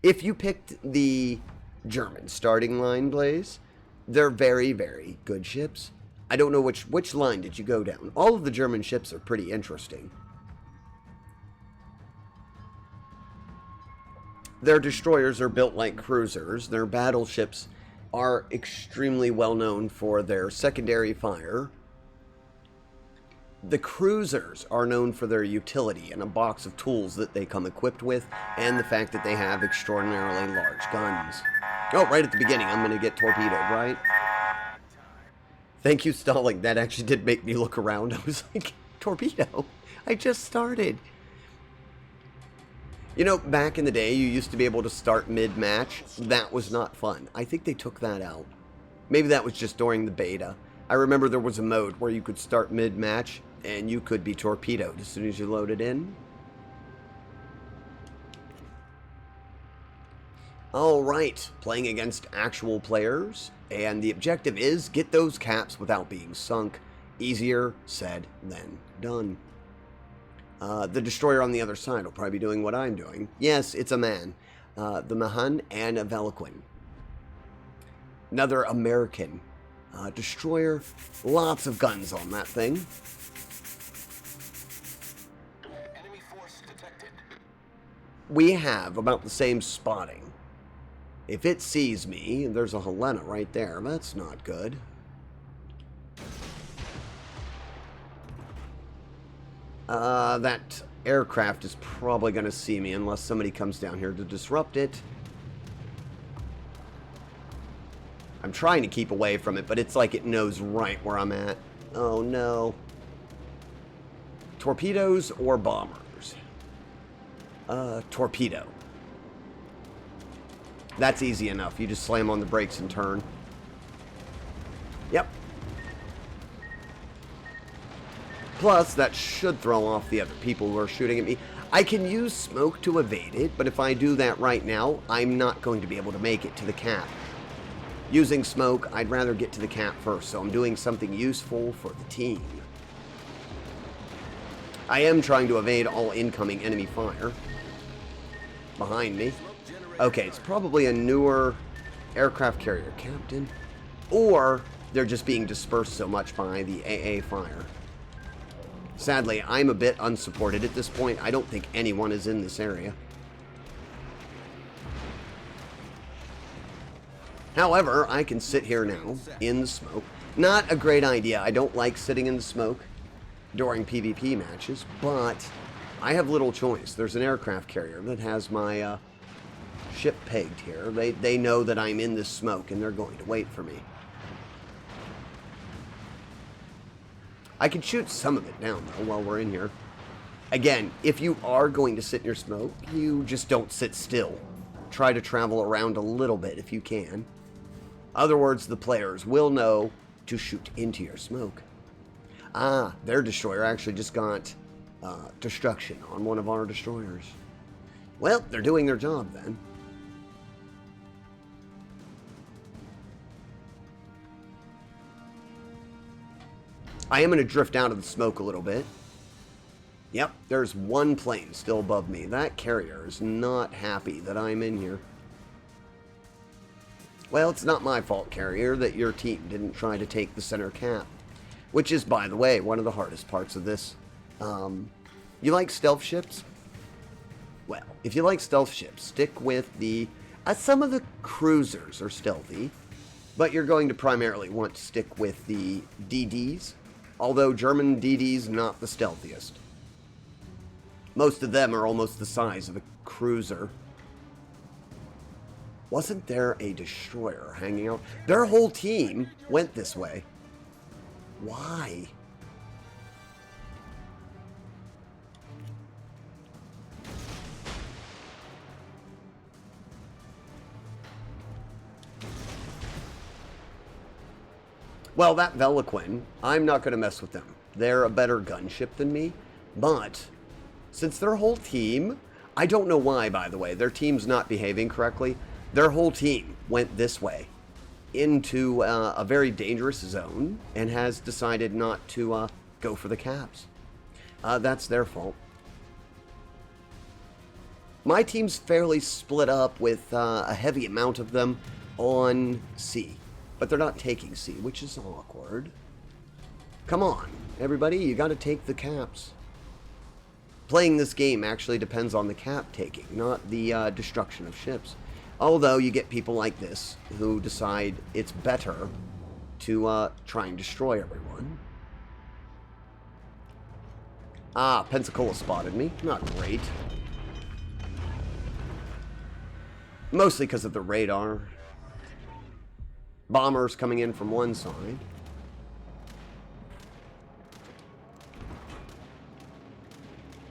If you picked the German starting line, Blaze, they're very, very good ships. I don't know which line did you go down. All of the German ships are pretty interesting. Their destroyers are built like cruisers. Their battleships are extremely well known for their secondary fire. The cruisers are known for their utility and a box of tools that they come equipped with, and the fact that they have extraordinarily large guns. Oh, right at the beginning, I'm going to get torpedoed, right? Thank you, Stalling. That actually did make me look around. I was like, torpedo? I just started. You know, back in the day, you used to be able to start mid-match. That was not fun. I think they took that out. Maybe that was just during the beta. I remember there was a mode where you could start mid-match, and you could be torpedoed as soon as you loaded in. Alright, playing against actual players, and the objective is get those caps without being sunk. Easier said than done. The destroyer on the other side will probably be doing what I'm doing. Yes, it's a man. The Mahan and a Veliquin. Another American destroyer. Lots of guns on that thing. Enemy force detected. We have about the same spotting. If it sees me, there's a Helena right there. That's not good. That aircraft is probably going to see me unless somebody comes down here to disrupt it. I'm trying to keep away from it, but it's like it knows right where I'm at. Oh, no. Torpedoes or bombers? Torpedo. That's easy enough. You just slam on the brakes and turn. Yep. Plus, that should throw off the other people who are shooting at me. I can use smoke to evade it, but if I do that right now, I'm not going to be able to make it to the cap. Using smoke, I'd rather get to the cap first, so I'm doing something useful for the team. I am trying to evade all incoming enemy fire. Behind me. Okay, it's probably a newer aircraft carrier captain, or they're just being dispersed so much by the AA fire. Sadly, I'm a bit unsupported at this point. I don't think anyone is in this area. However, I can sit here now in the smoke. Not a great idea. I don't like sitting in the smoke during PvP matches, but I have little choice. There's an aircraft carrier that has my ship pegged here. They know that I'm in this smoke, and they're going to wait for me. I can shoot some of it down, though, while we're in here. Again, if you are going to sit in your smoke, you just don't sit still. Try to travel around a little bit if you can. Other words, the players will know to shoot into your smoke. Ah, their destroyer actually just got destruction on one of our destroyers. Well, they're doing their job then. I am going to drift out of the smoke a little bit. Yep, there's one plane still above me. That carrier is not happy that I'm in here. Well, it's not my fault, carrier, that your team didn't try to take the center cap. Which is, by the way, one of the hardest parts of this. You like stealth ships? Well, if you like stealth ships, stick with the... some of the cruisers are stealthy, but you're going to primarily want to stick with the DDs. Although German DDs not the stealthiest. Most of them are almost the size of a cruiser. Wasn't there a destroyer hanging out? Their whole team went this way. Why? Well, that Veliquin, I'm not going to mess with them. They're a better gunship than me, but since their whole team, I don't know why, by the way, their team's not behaving correctly. Their whole team went this way into a very dangerous zone and has decided not to go for the caps. That's their fault. My team's fairly split up with a heavy amount of them on C, but they're not taking C, which is awkward. Come on, everybody, you got to take the caps. Playing this game actually depends on the cap taking, not the destruction of ships. Although you get people like this who decide it's better to try and destroy everyone. Ah, Pensacola spotted me. Not great. Mostly because of the radar. Bombers coming in from one side.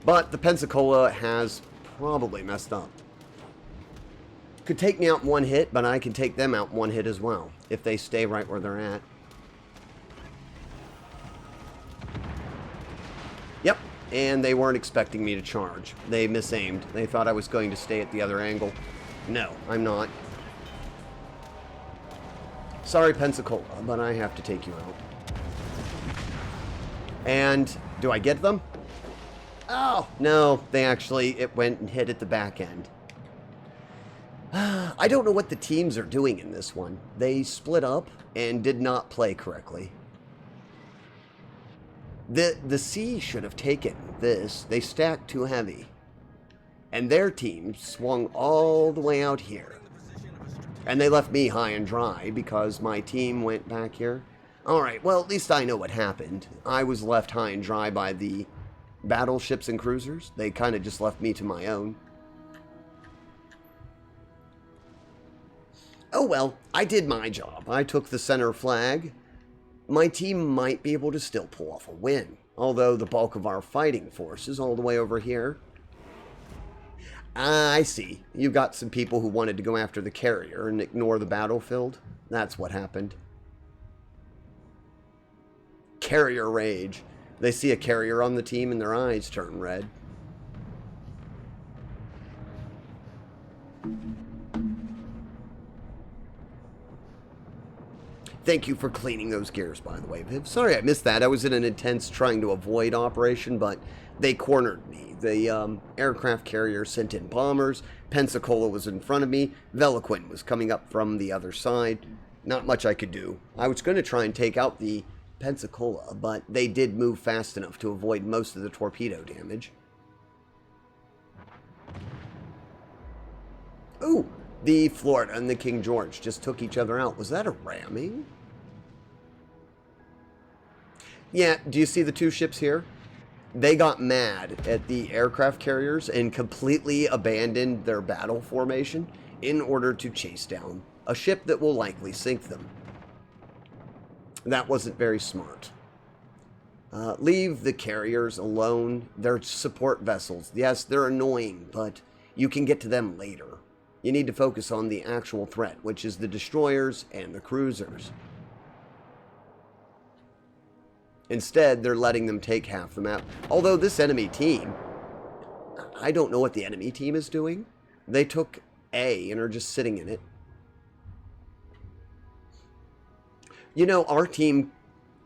But the Pensacola has probably messed up. Could take me out in one hit, but I can take them out in one hit as well, if they stay right where they're at. Yep, and they weren't expecting me to charge. They misaimed. They thought I was going to stay at the other angle. No, I'm not. Sorry, Pensacola, but I have to take you out. And do I get them? Oh, no, it went and hit at the back end. I don't know what the teams are doing in this one. They split up and did not play correctly. The C should have taken this. They stacked too heavy. And their team swung all the way out here. And they left me high and dry because my team went back here. Alright, well, at least I know what happened. I was left high and dry by the battleships and cruisers. They kind of just left me to my own. Oh well, I did my job. I took the center flag. My team might be able to still pull off a win, although the bulk of our fighting force is all the way over here. I see. You got some people who wanted to go after the carrier and ignore the battlefield. That's what happened. Carrier rage. They see a carrier on the team and their eyes turn red. Thank you for cleaning those gears, by the way, Viv. Sorry I missed that. I was in an intense trying to avoid operation, but they cornered me. The aircraft carrier sent in bombers. Pensacola was in front of me. Veliquin was coming up from the other side. Not much I could do. I was going to try and take out the Pensacola, but they did move fast enough to avoid most of the torpedo damage. Ooh, the Florida and the King George just took each other out. Was that a ramming? Yeah, do you see the two ships here? They got mad at the aircraft carriers and completely abandoned their battle formation in order to chase down a ship that will likely sink them. That wasn't very smart. Leave the carriers alone. They're support vessels. Yes, they're annoying, but you can get to them later. You need to focus on the actual threat, which is the destroyers and the cruisers. Instead, they're letting them take half the map. Although this enemy team, I don't know what the enemy team is doing. They took A and are just sitting in it. You know, our team,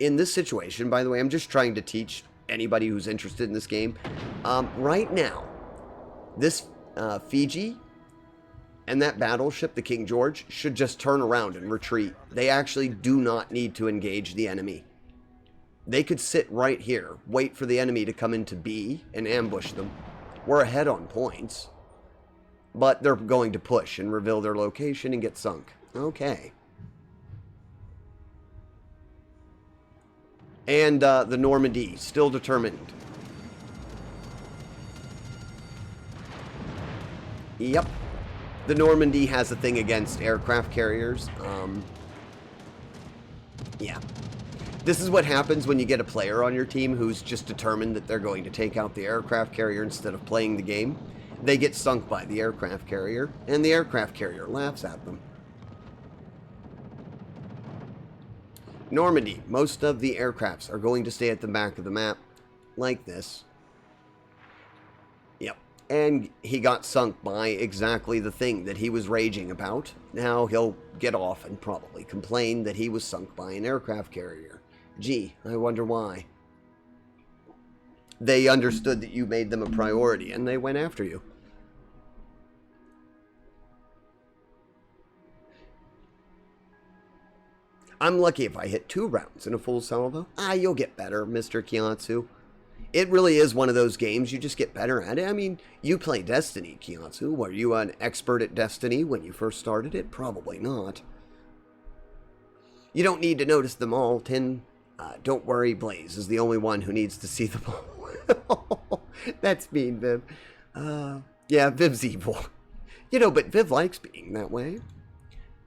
in this situation, by the way, I'm just trying to teach anybody who's interested in this game. Right now, this Fiji and that battleship, the King George, should just turn around and retreat. They actually do not need to engage the enemy. They could sit right here, wait for the enemy to come into B and ambush them. We're ahead on points. But they're going to push and reveal their location and get sunk. Okay. And the Normandy, still determined. Yep. The Normandy has a thing against aircraft carriers. Yeah. This is what happens when you get a player on your team who's just determined that they're going to take out the aircraft carrier instead of playing the game. They get sunk by the aircraft carrier, and the aircraft carrier laughs at them. Normandy, most of the aircrafts are going to stay at the back of the map, like this. And he got sunk by exactly the thing that he was raging about. Now he'll get off and probably complain that he was sunk by an aircraft carrier. Gee, I wonder why. They understood that you made them a priority and they went after you. I'm lucky if I hit 2 rounds in a full salvo. You'll get better, Mr. Kiatsu. It really is one of those games you just get better at it. I mean, you play Destiny, Kiatsu. Were you an expert at Destiny when you first started it? Probably not. You don't need to notice them all, Tin. Don't worry, Blaze is the only one who needs to see them all. That's mean, Viv. Yeah, Viv's evil. You know, but Viv likes being that way.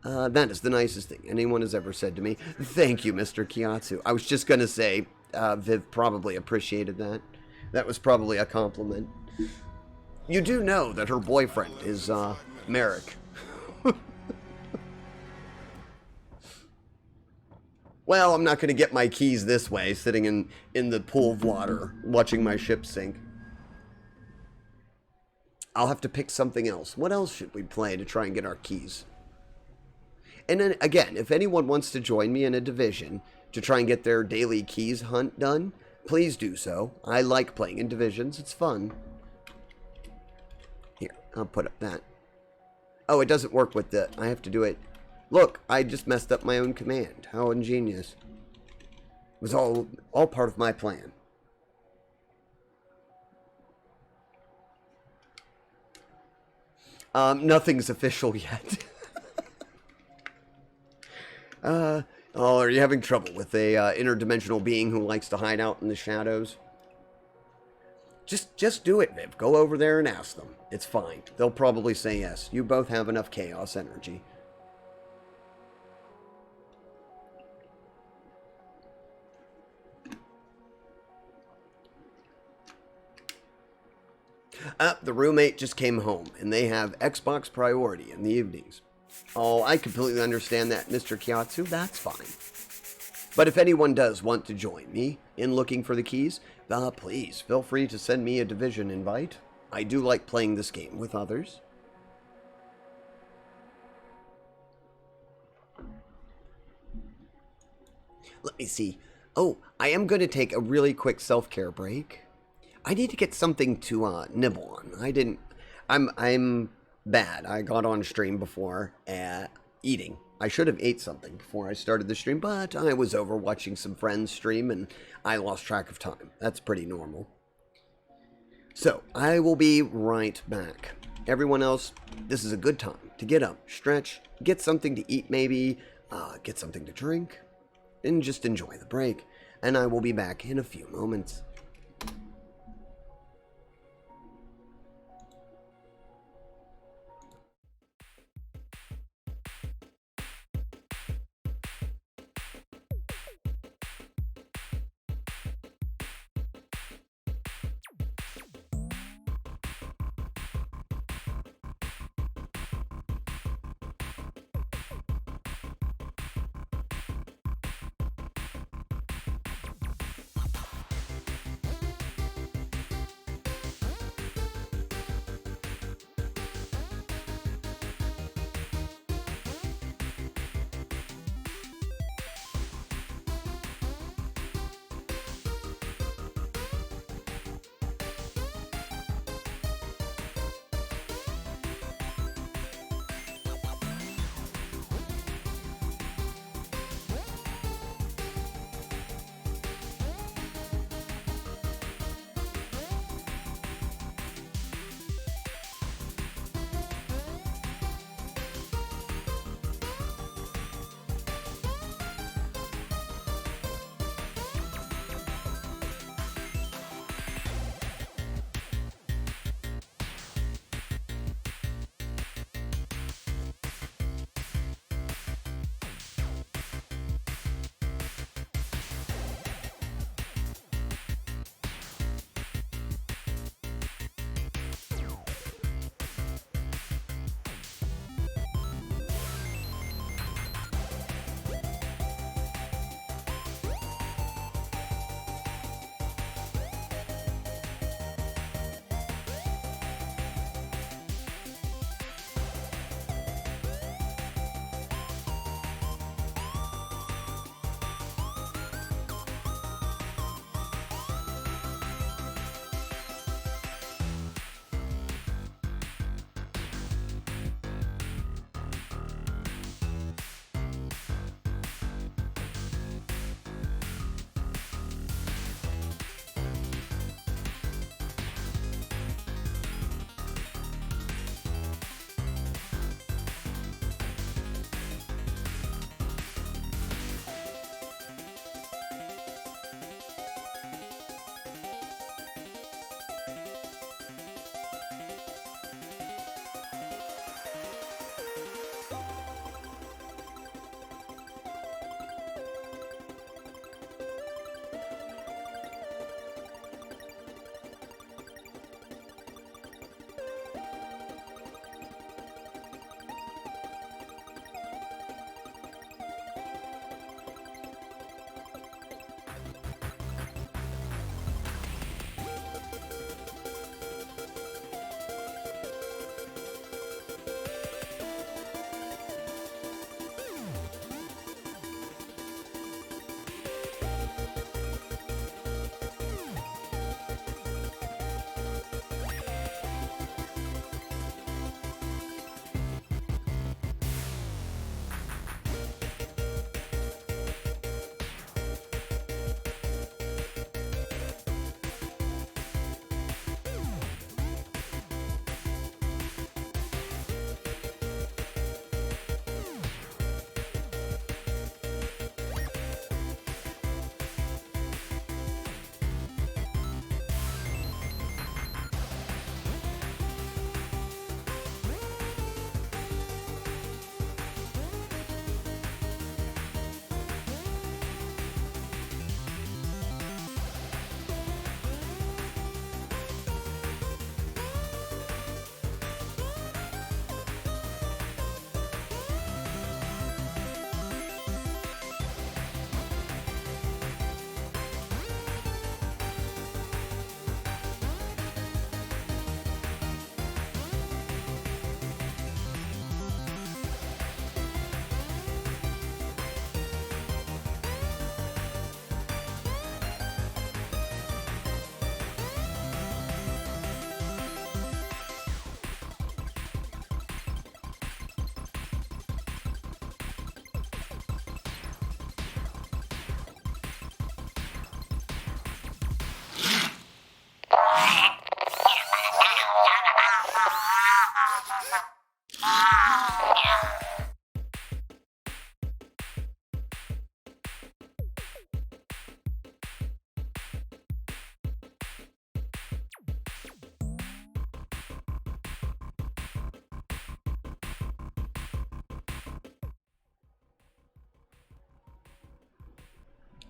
That is the nicest thing anyone has ever said to me. Thank you, Mr. Kiatsu. I was just going to say, Viv probably appreciated that. That was probably a compliment. You do know that her boyfriend is, Merrick. Well, I'm not going to get my keys this way, sitting in the pool of water, watching my ship sink. I'll have to pick something else. What else should we play to try and get our keys? And then, again, if anyone wants to join me in a division to try and get their daily keys hunt done, please do so. I like playing in divisions. It's fun. Here, I'll put up that. Oh, it doesn't work with the... I have to do it... Look, I just messed up my own command. How ingenious. It was all part of my plan. Nothing's official yet. Oh, are you having trouble with a interdimensional being who likes to hide out in the shadows? Just do it, Viv. Go over there and ask them. It's fine. They'll probably say yes. You both have enough chaos energy. The roommate just came home, and they have Xbox priority in the evenings. Oh, I completely understand that, Mr. Kiatsu. That's fine. But if anyone does want to join me in looking for the keys, please feel free to send me a division invite. I do like playing this game with others. Let me see. Oh, I am going to take a really quick self-care break. I need to get something to nibble on. I'm bad. I got on stream before eating. I should have ate something before I started the stream, but I was over watching some friends stream and I lost track of time. That's pretty normal. So, I will be right back. Everyone else, this is a good time to get up, stretch, get something to eat maybe, get something to drink, and just enjoy the break. And I will be back in a few moments.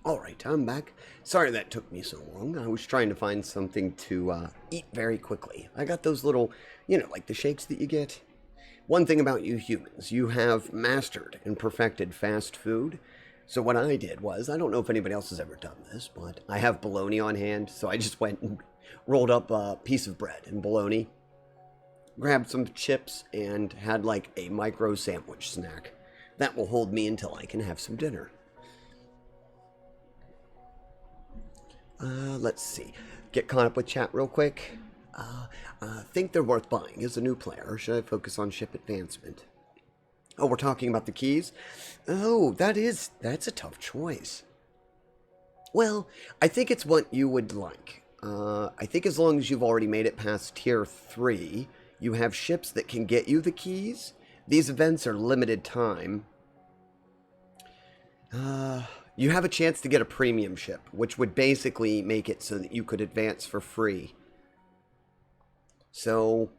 Alright, I'm back. Sorry that took me so long. I was trying to find something to eat very quickly. I got those little, like the shakes that you get. One thing about you humans, you have mastered and perfected fast food. So what I did was, I don't know if anybody else has ever done this, but I have bologna on hand, so I just went and rolled up a piece of bread and bologna, grabbed some chips, and had like a micro sandwich snack. That will hold me until I can have some dinner. Let's see. Get caught up with chat real quick. Think they're worth buying as a new player, or should I focus on ship advancement? Oh, we're talking about the keys? Oh, that's a tough choice. Well, I think it's what you would like. I think as long as you've already made it past tier 3, you have ships that can get you the keys. These events are limited time. You have a chance to get a premium ship, which would basically make it so that you could advance for free. So,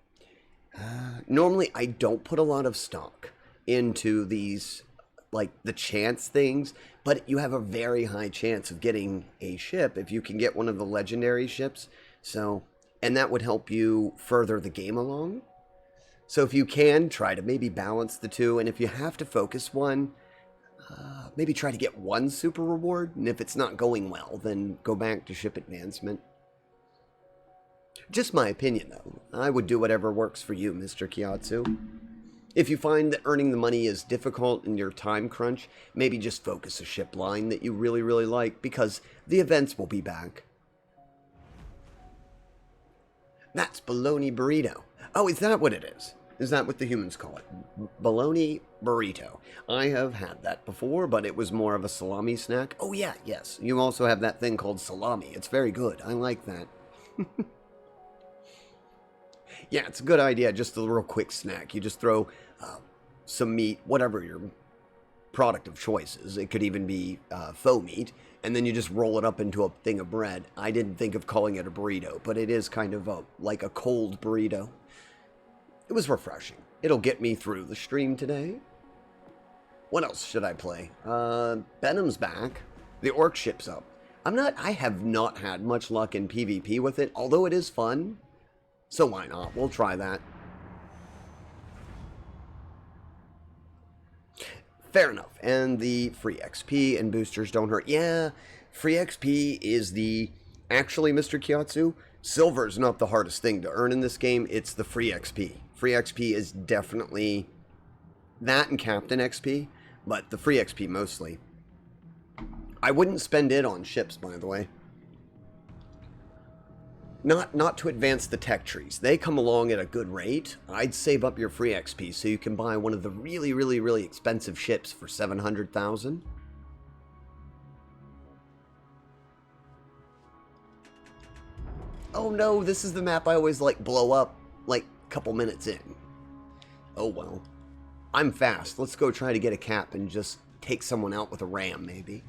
normally I don't put a lot of stock into these, like, the chance things, but you have a very high chance of getting a ship if you can get one of the legendary ships. So, and that would help you further the game along. So if you can, try to maybe balance the two, and if you have to focus one, maybe try to get one super reward, and if it's not going well, then go back to ship advancement. Just my opinion, though. I would do whatever works for you, Mr. Kiyotsu. If you find that earning the money is difficult in your time crunch, maybe just focus a ship line that you really, really like, because the events will be back. That's bologna burrito. Oh, is that what it is? Is that what the humans call it? Bologna burrito. I have had that before, but it was more of a salami snack. Oh yeah, yes. You also have that thing called salami. It's very good. I like that. Yeah, it's a good idea. Just a real quick snack. You just throw some meat, whatever your product of choice is. It could even be faux meat. And then you just roll it up into a thing of bread. I didn't think of calling it a burrito, but it is kind of like a cold burrito. It was refreshing. It'll get me through the stream today. What else should I play? Benham's back. The orc ship's up. I have not had much luck in PvP with it, although it is fun. So why not? We'll try that. Fair enough. And the free XP and boosters don't hurt. Yeah, free XP is actually, Mr. Kiyotsu, silver's not the hardest thing to earn in this game. It's the free XP. Free XP is definitely that and Captain XP, but the free XP mostly. I wouldn't spend it on ships, by the way. Not to advance the tech trees. They come along at a good rate. I'd save up your free XP so you can buy one of the really, really, really expensive ships for 700,000. Oh no, this is the map I always like blow up like a couple minutes in. Oh well. I'm fast. Let's go try to get a cap and just take someone out with a ram, maybe.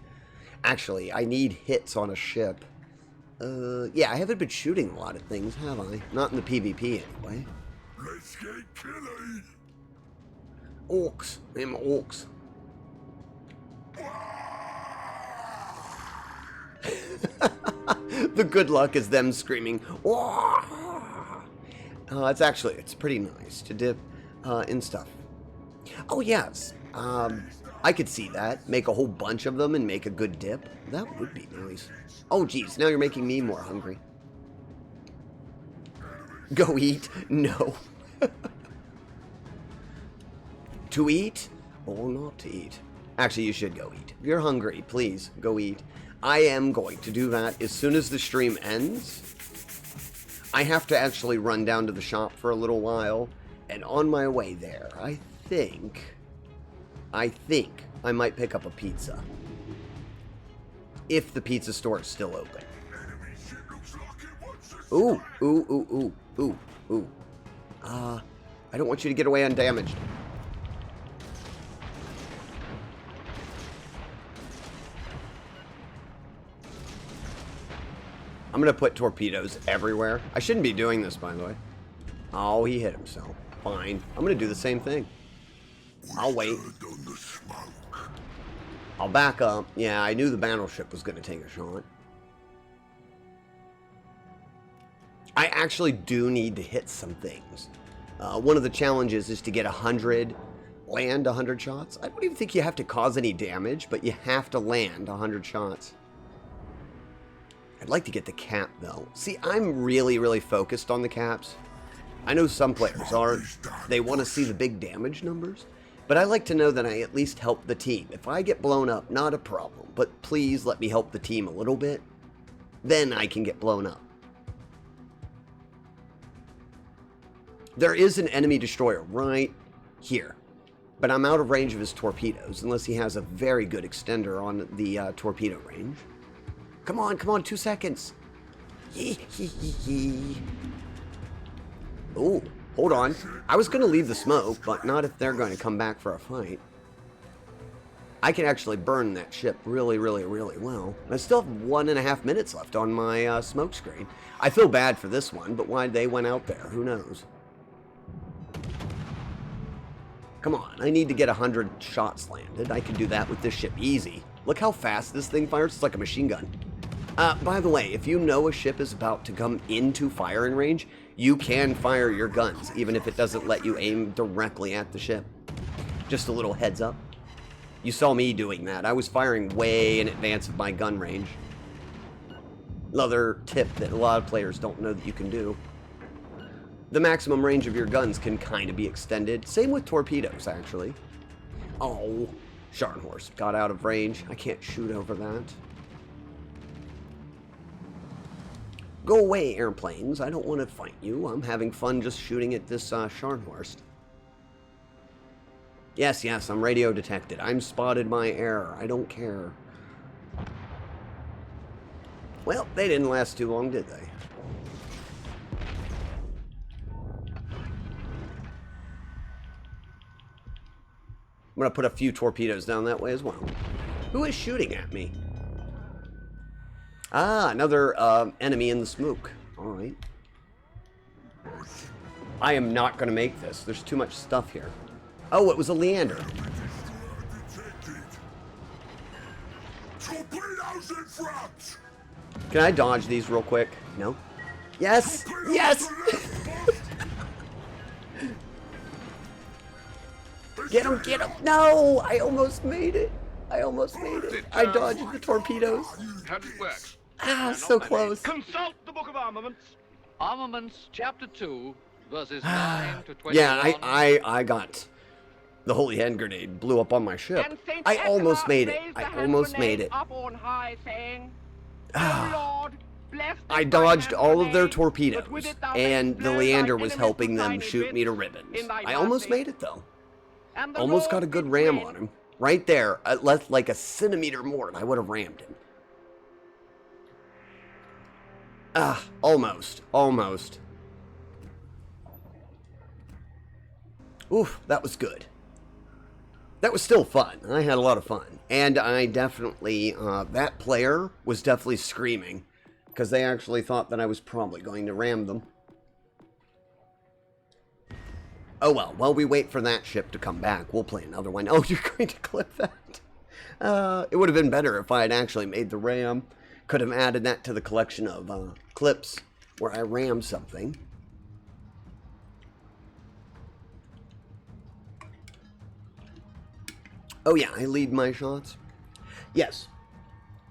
Actually, I need hits on a ship. Yeah, I haven't been shooting a lot of things, have I? Not in the PvP, anyway. Let's get killing. Orcs. Them orcs. The good luck is them screaming, it's pretty nice to dip in stuff. Oh, yes. I could see that. Make a whole bunch of them and make a good dip. That would be nice. Oh, geez. Now you're making me more hungry. Go eat? No. To eat or not to eat? Actually, you should go eat. If you're hungry, please go eat. I am going to do that as soon as the stream ends. I have to actually run down to the shop for a little while. And on my way there, I think I might pick up a pizza. If the pizza store is still open. Ooh, ooh, ooh, ooh, ooh, ooh. I don't want you to get away undamaged. I'm gonna put torpedoes everywhere. I shouldn't be doing this, by the way. Oh, he hit himself. Fine. I'm gonna do the same thing. I'll wait. I'll back up. Yeah, I knew the battleship was going to take a shot. I actually do need to hit some things. One of the challenges is to get 100, land 100 shots. I don't even think you have to cause any damage, but you have to land 100 shots. I'd like to get the cap, though. See, I'm really, really focused on the caps. I know some players aren't. They want to see the big damage numbers. But I like to know that I at least help the team. If I get blown up, not a problem. But please let me help the team a little bit. Then I can get blown up. There is an enemy destroyer right here. But I'm out of range of his torpedoes. Unless he has a very good extender on the torpedo range. Come on, 2 seconds. Ooh, hold on. I was going to leave the smoke, but not if they're going to come back for a fight. I can actually burn that ship really, really, really well. I still have 1.5 minutes left on my smoke screen. I feel bad for this one, but why they went out there, who knows? Come on, I need to get 100 shots landed. I can do that with this ship easy. Look how fast this thing fires. It's like a machine gun. By the way, if you know a ship is about to come into firing range, you can fire your guns, even if it doesn't let you aim directly at the ship. Just a little heads up. You saw me doing that. I was firing way in advance of my gun range. Another tip that a lot of players don't know that you can do. The maximum range of your guns can kind of be extended. Same with torpedoes, actually. Oh, Scharnhorst got out of range. I can't shoot over that. Go away, airplanes. I don't want to fight you. I'm having fun just shooting at this Scharnhorst. Yes, I'm radio detected. I'm spotted by air. I don't care. Well, they didn't last too long, did they? I'm going to put a few torpedoes down that way as well. Who is shooting at me? Ah, another enemy in the smoke. All right. I am not going to make this. There's too much stuff here. Oh, it was a Leander. Can I dodge these real quick? No? Yes! Yes! Get him, get him! No! I almost made it. I dodged the torpedoes. How it works. Ah, so close. Consult the Book of Armaments. Armaments, Chapter 2, verses 9 to 21. Yeah, I got the holy hand grenade blew up on my ship. I almost made it. Up on high, saying, I dodged all of their torpedoes, and the Leander was helping them shoot me to ribbons. I almost made it, though. Almost got a good ram on him. Right there, left like a centimeter more, and I would have rammed him. Ah, almost. Oof, that was good. That was still fun. I had a lot of fun. And I definitely, that player was definitely screaming, because they actually thought that I was probably going to ram them. Oh well, while we wait for that ship to come back, we'll play another one. Oh, you're going to clip that? It would have been better if I had actually made the ram. Could have added that to the collection of clips where I rammed something. Oh yeah, I lead my shots. Yes,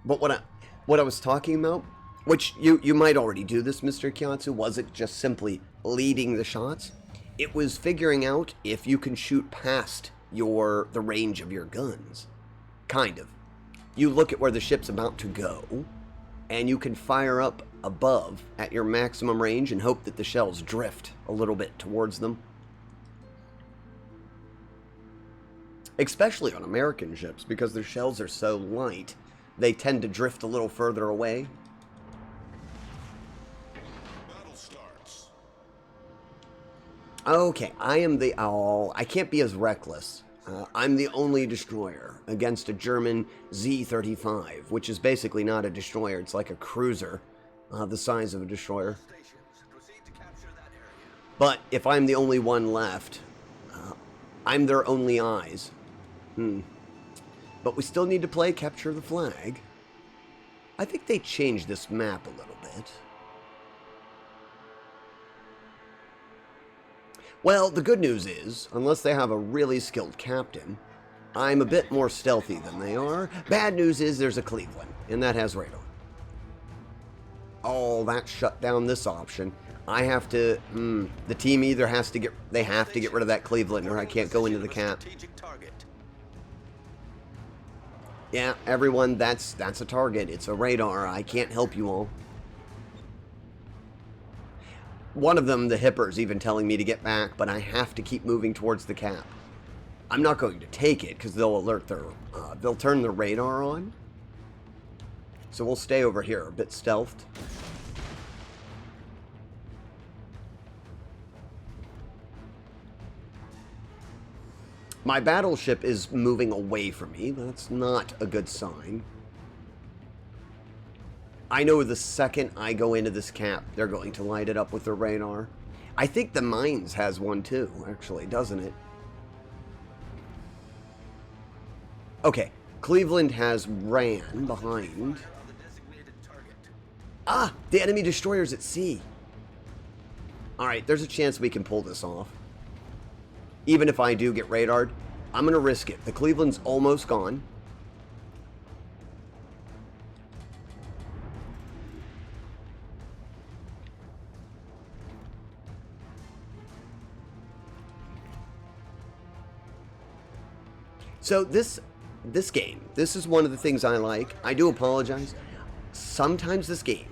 but what I was talking about, which you might already do this, Mr. Kyatsu, wasn't just simply leading the shots. It was figuring out if you can shoot past the range of your guns. Kind of. You look at where the ship's about to go, and you can fire up above at your maximum range and hope that the shells drift a little bit towards them. Especially on American ships, because their shells are so light, they tend to drift a little further away. Battle starts. Okay, I can't be as reckless. I'm the only destroyer against a German Z-35, which is basically not a destroyer. It's like a cruiser, the size of a destroyer. But if I'm the only one left, I'm their only eyes. But But we still need to play Capture the Flag. I think they changed this map a little bit. Well, the good news is, unless they have a really skilled captain, I'm a bit more stealthy than they are. Bad news is there's a Cleveland, and that has radar. Oh, that shut down this option. I have to, the team either has to they have to get rid of that Cleveland or I can't go into the cap. Yeah, everyone, that's a target. It's a radar. I can't help you all. One of them, the Hipper's even telling me to get back, but I have to keep moving towards the cap. I'm not going to take it because they'll alert their, they'll turn the radar on. So we'll stay over here, a bit stealthed. My battleship is moving away from me. That's not a good sign. I know the second I go into this cap, they're going to light it up with their radar. I think the mines has one too, actually, doesn't it? Okay, Cleveland has ran behind. Ah, the enemy destroyer's at sea. Alright, there's a chance we can pull this off. Even if I do get radared, I'm going to risk it. The Cleveland's almost gone. So this game, this is one of the things I like. I do apologize. Sometimes this game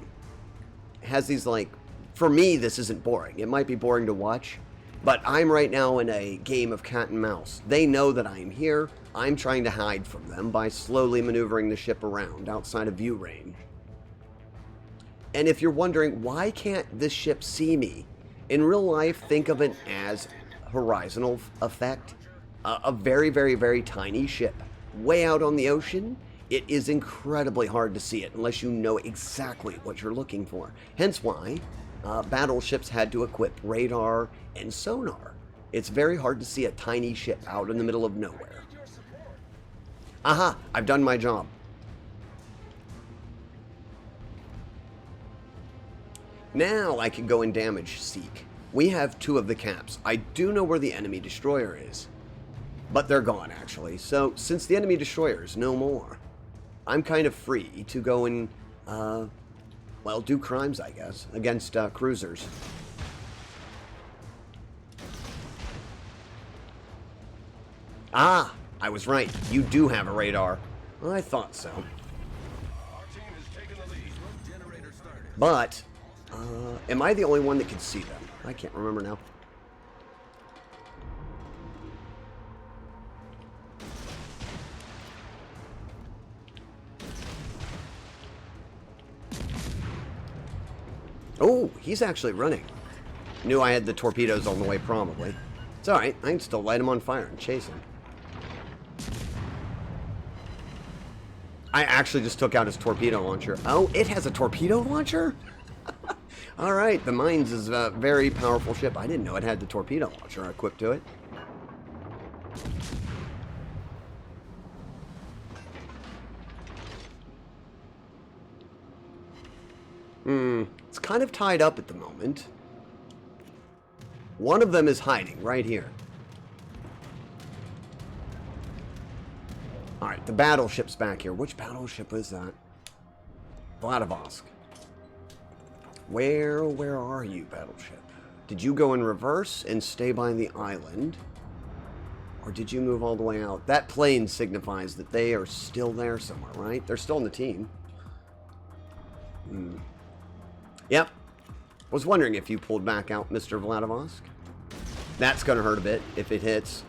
has these, like, for me, this isn't boring. It might be boring to watch. But I'm right now in a game of cat and mouse. They know that I'm here. I'm trying to hide from them by slowly maneuvering the ship around outside of view range. And if you're wondering, why can't this ship see me? In real life, think of it as horizontal effect. A very, very, very tiny ship. Way out on the ocean, it is incredibly hard to see it unless you know exactly what you're looking for. Hence why battleships had to equip radar and sonar. It's very hard to see a tiny ship out in the middle of nowhere. Aha! I've done my job. Now I can go and damage seek. We have 2 of the caps. I do know where the enemy destroyer is. But they're gone, actually. So, since the enemy destroyer is no more, I'm kind of free to go and, well, do crimes, I guess, against cruisers. Ah, I was right. You do have a radar. I thought so. But, am I the only one that can see them? I can't remember now. Oh, he's actually running. Knew I had the torpedoes on the way, probably. It's alright, I can still light him on fire and chase him. I actually just took out his torpedo launcher. Oh, it has a torpedo launcher? Alright, the Mines is a very powerful ship. I didn't know it had the torpedo launcher equipped to it. It's kind of tied up at the moment. One of them is hiding right here. Alright, the battleship's back here. Which battleship is that? Vladivostok. Where are you, battleship? Did you go in reverse and stay by the island? Or did you move all the way out? That plane signifies that they are still there somewhere, right? They're still in the team. Yep. Was wondering if you pulled back out, Mr. Vladivostok. That's going to hurt a bit if it hits.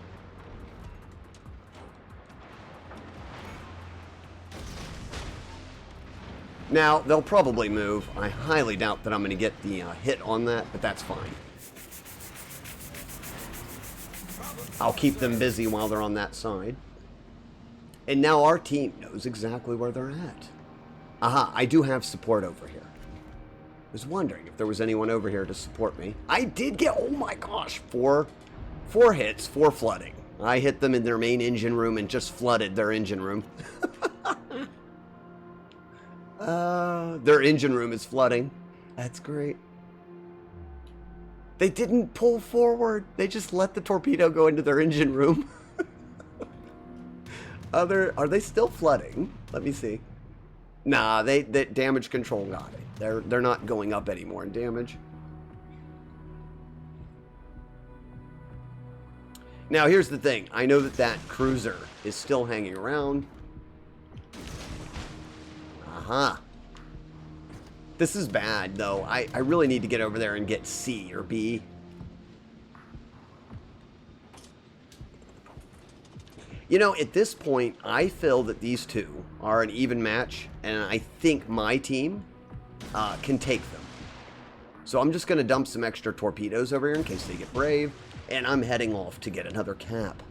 Now, they'll probably move. I highly doubt that I'm going to get the hit on that, but that's fine. I'll keep them busy while they're on that side. And now our team knows exactly where they're at. Aha, I do have support over here. I was wondering if there was anyone over here to support me. I did get, oh my gosh, four hits, 4 flooding. I hit them in their main engine room and just flooded their engine room. Their engine room is flooding. That's great. They didn't pull forward. They just let the torpedo go into their engine room. Are they still flooding? Let me see. Nah, they damage control got it. They're not going up anymore in damage. Now here's the thing. I know that cruiser is still hanging around. Aha. This is bad, though. I really need to get over there and get C or B. You know, at this point, I feel that these two are an even match, and I think my team can take them. So I'm just going to dump some extra torpedoes over here in case they get brave, and I'm heading off to get another cap.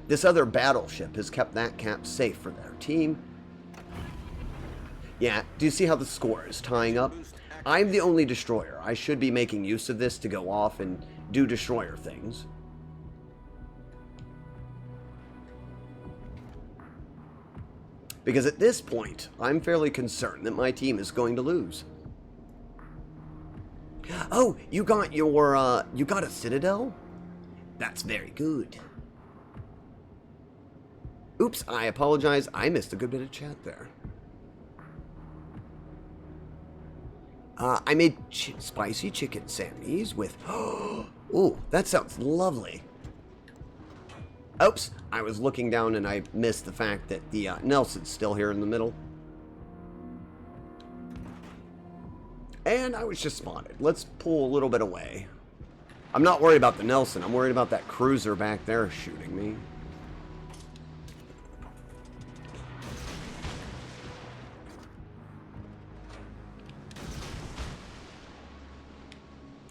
This other battleship has kept that cap safe for their team. Yeah, do you see how the score is tying up? I'm the only destroyer. I should be making use of this to go off and do destroyer things. Because at this point, I'm fairly concerned that my team is going to lose. Oh, you got a citadel? That's very good. Oops, I apologize. I missed a good bit of chat there. I made spicy chicken sandwiches with... Oh, that sounds lovely. Oops, I was looking down and I missed the fact that the Nelson's still here in the middle. And I was just spotted. Let's pull a little bit away. I'm not worried about the Nelson. I'm worried about that cruiser back there shooting me.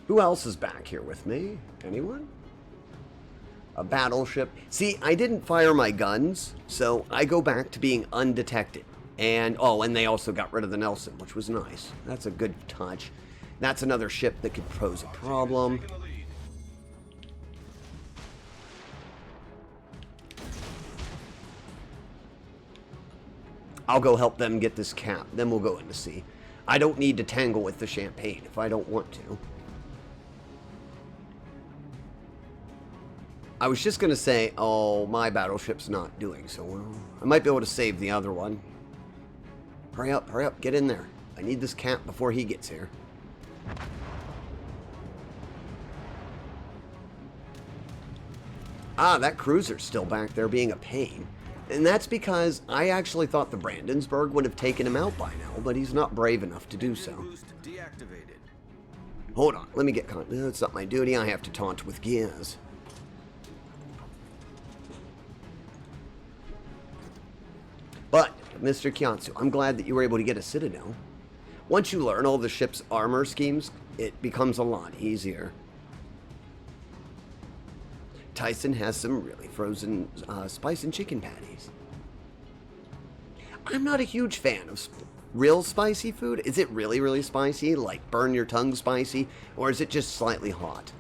Who else is back here with me? Anyone? A battleship. See, I didn't fire my guns, so I go back to being undetected. And, oh, and they also got rid of the Nelson, which was nice. That's a good touch. That's another ship that could pose a problem. I'll go help them get this cap. Then we'll go into sea. I don't need to tangle with the Champagne if I don't want to. I was just going to say, oh, my battleship's not doing so well. I might be able to save the other one. Hurry up, get in there. I need this cap before he gets here. Ah, that cruiser's still back there being a pain. And that's because I actually thought the Brandenburg would have taken him out by now, but he's not brave enough to do so. Hold on, let me get caught. No, it's not my duty. I have to taunt with gears. But, Mr. Kiansu, I'm glad that you were able to get a citadel. Once you learn all the ship's armor schemes, it becomes a lot easier. Tyson has some really frozen spice and chicken patties. I'm not a huge fan of real spicy food. Is it really, really spicy? Like burn your tongue spicy? Or is it just slightly hot?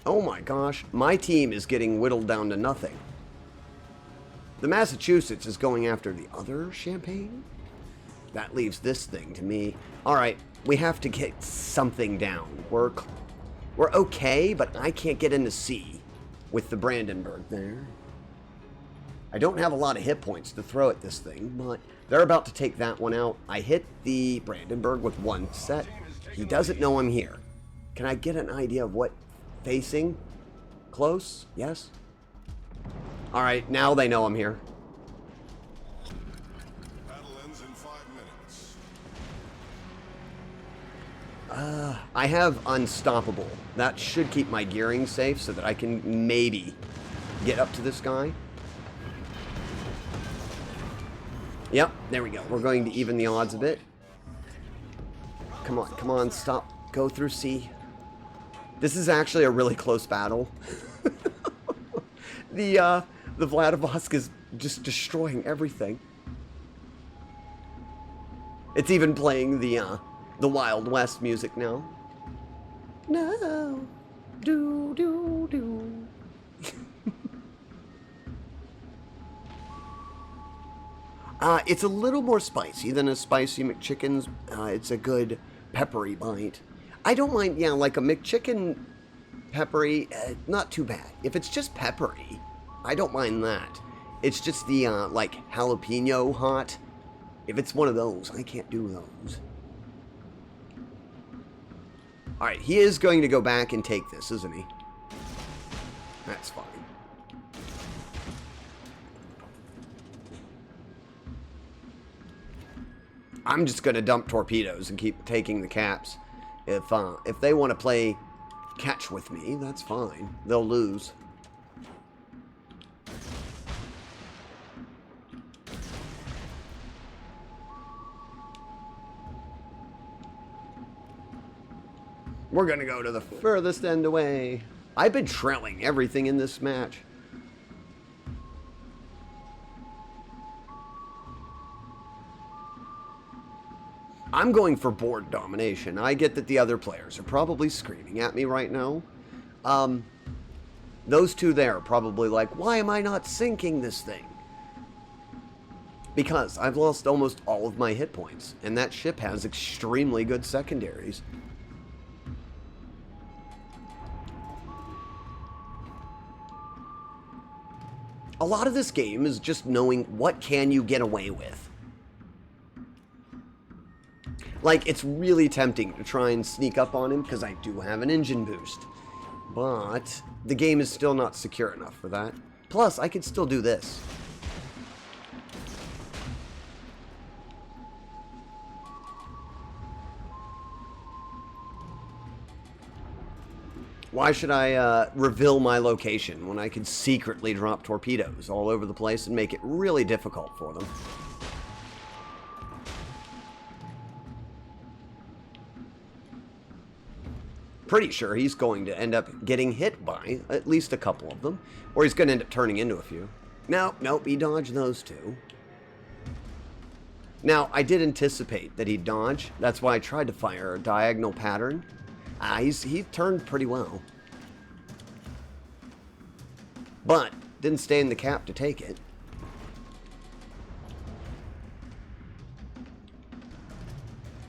Oh my gosh, my team is getting whittled down to nothing. The Massachusetts is going after the other Champagne? That leaves this thing to me. Alright, we have to get something down. We're okay, but I can't get into C with the Brandenburg there. I don't have a lot of hit points to throw at this thing, but they're about to take that one out. I hit the Brandenburg with one set. He doesn't know I'm here. Can I get an idea of what... Facing? Close? Yes? Alright, now they know I'm here. Battle ends in 5 minutes. I have Unstoppable. That should keep my gearing safe so that I can maybe get up to this guy. Yep, there we go. We're going to even the odds a bit. Come on, stop. Go through C. This is actually a really close battle. The Vladivosk is just destroying everything. It's even playing the Wild West music now. No, do do do. It's a little more spicy than a spicy McChicken's. It's a good peppery bite. I don't mind, yeah, like a McChicken peppery, not too bad. If it's just peppery, I don't mind that. It's just the, like, jalapeno hot. If it's one of those, I can't do those. Alright, he is going to go back and take this, isn't he? That's fine. I'm just going to dump torpedoes and keep taking the caps. If they want to play catch with me, that's fine. They'll lose. We're going to go to the furthest end away. I've been trailing everything in this match. I'm going for board domination. I get that the other players are probably screaming at me right now. Those two there are probably like, why am I not sinking this thing? Because I've lost almost all of my hit points, and that ship has extremely good secondaries. A lot of this game is just knowing what can you get away with. Like, it's really tempting to try and sneak up on him because I do have an engine boost. But the game is still not secure enough for that. Plus, I could still do this. Why should I reveal my location when I could secretly drop torpedoes all over the place and make it really difficult for them? Pretty sure he's going to end up getting hit by at least a couple of them, or he's going to end up turning into a few. Nope, he dodged those two. Now, I did anticipate that he'd dodge. That's why I tried to fire a diagonal pattern. He turned pretty well. But didn't stay in the cap to take it.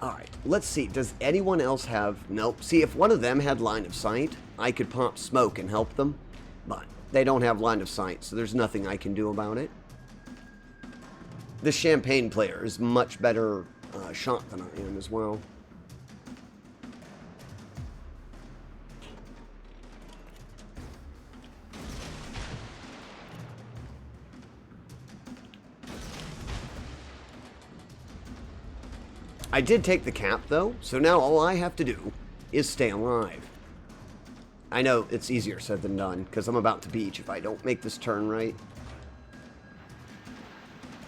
Alright, let's see. Does anyone else have... Nope. See, if one of them had line of sight, I could pump smoke and help them. But they don't have line of sight, so there's nothing I can do about it. The Champagne player is much better shot than I am as well. I did take the cap, though, so now all I have to do is stay alive. I know it's easier said than done, because I'm about to beach if I don't make this turn right.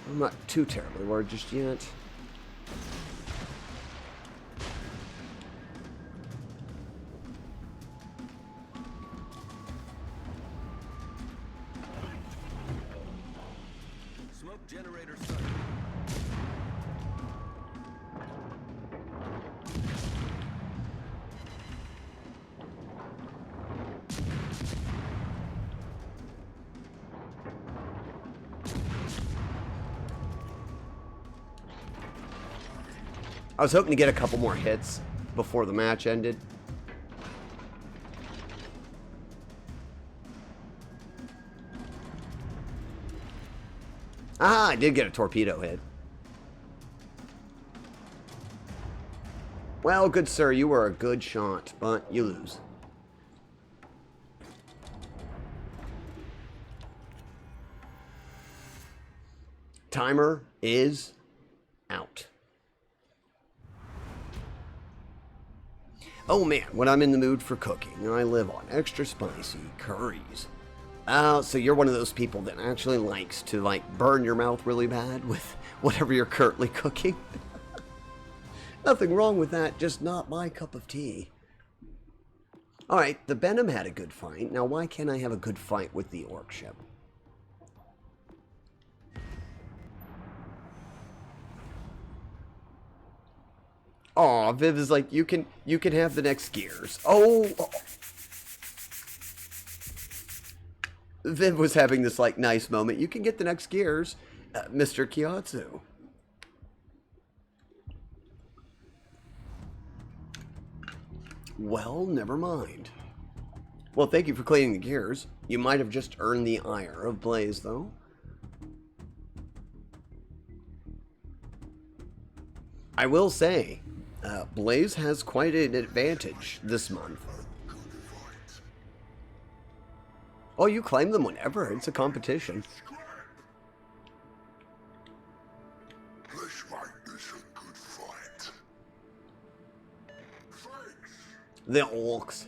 I'm not too terribly worried just yet. Smoke generator sighted. I was hoping to get a couple more hits before the match ended. Ah, I did get a torpedo hit. Well, good sir, you were a good shot, but you lose. Timer is out. Oh man, when I'm in the mood for cooking, I live on extra spicy curries. Oh, so you're one of those people that actually likes to, like, burn your mouth really bad with whatever you're currently cooking? Nothing wrong with that, just not my cup of tea. Alright, the Benham had a good fight. Now, why can't I have a good fight with the orc ship? Aw, Viv is like, you can have the next gears. Oh! Viv was having this, like, nice moment. You can get the next gears, Mr. Kiatsu. Well, never mind. Well, thank you for cleaning the gears. You might have just earned the ire of Blaze, though. I will say, Blaze has quite an advantage this month. Oh, you claim them whenever. It's a competition. This might be some good fight. The orcs.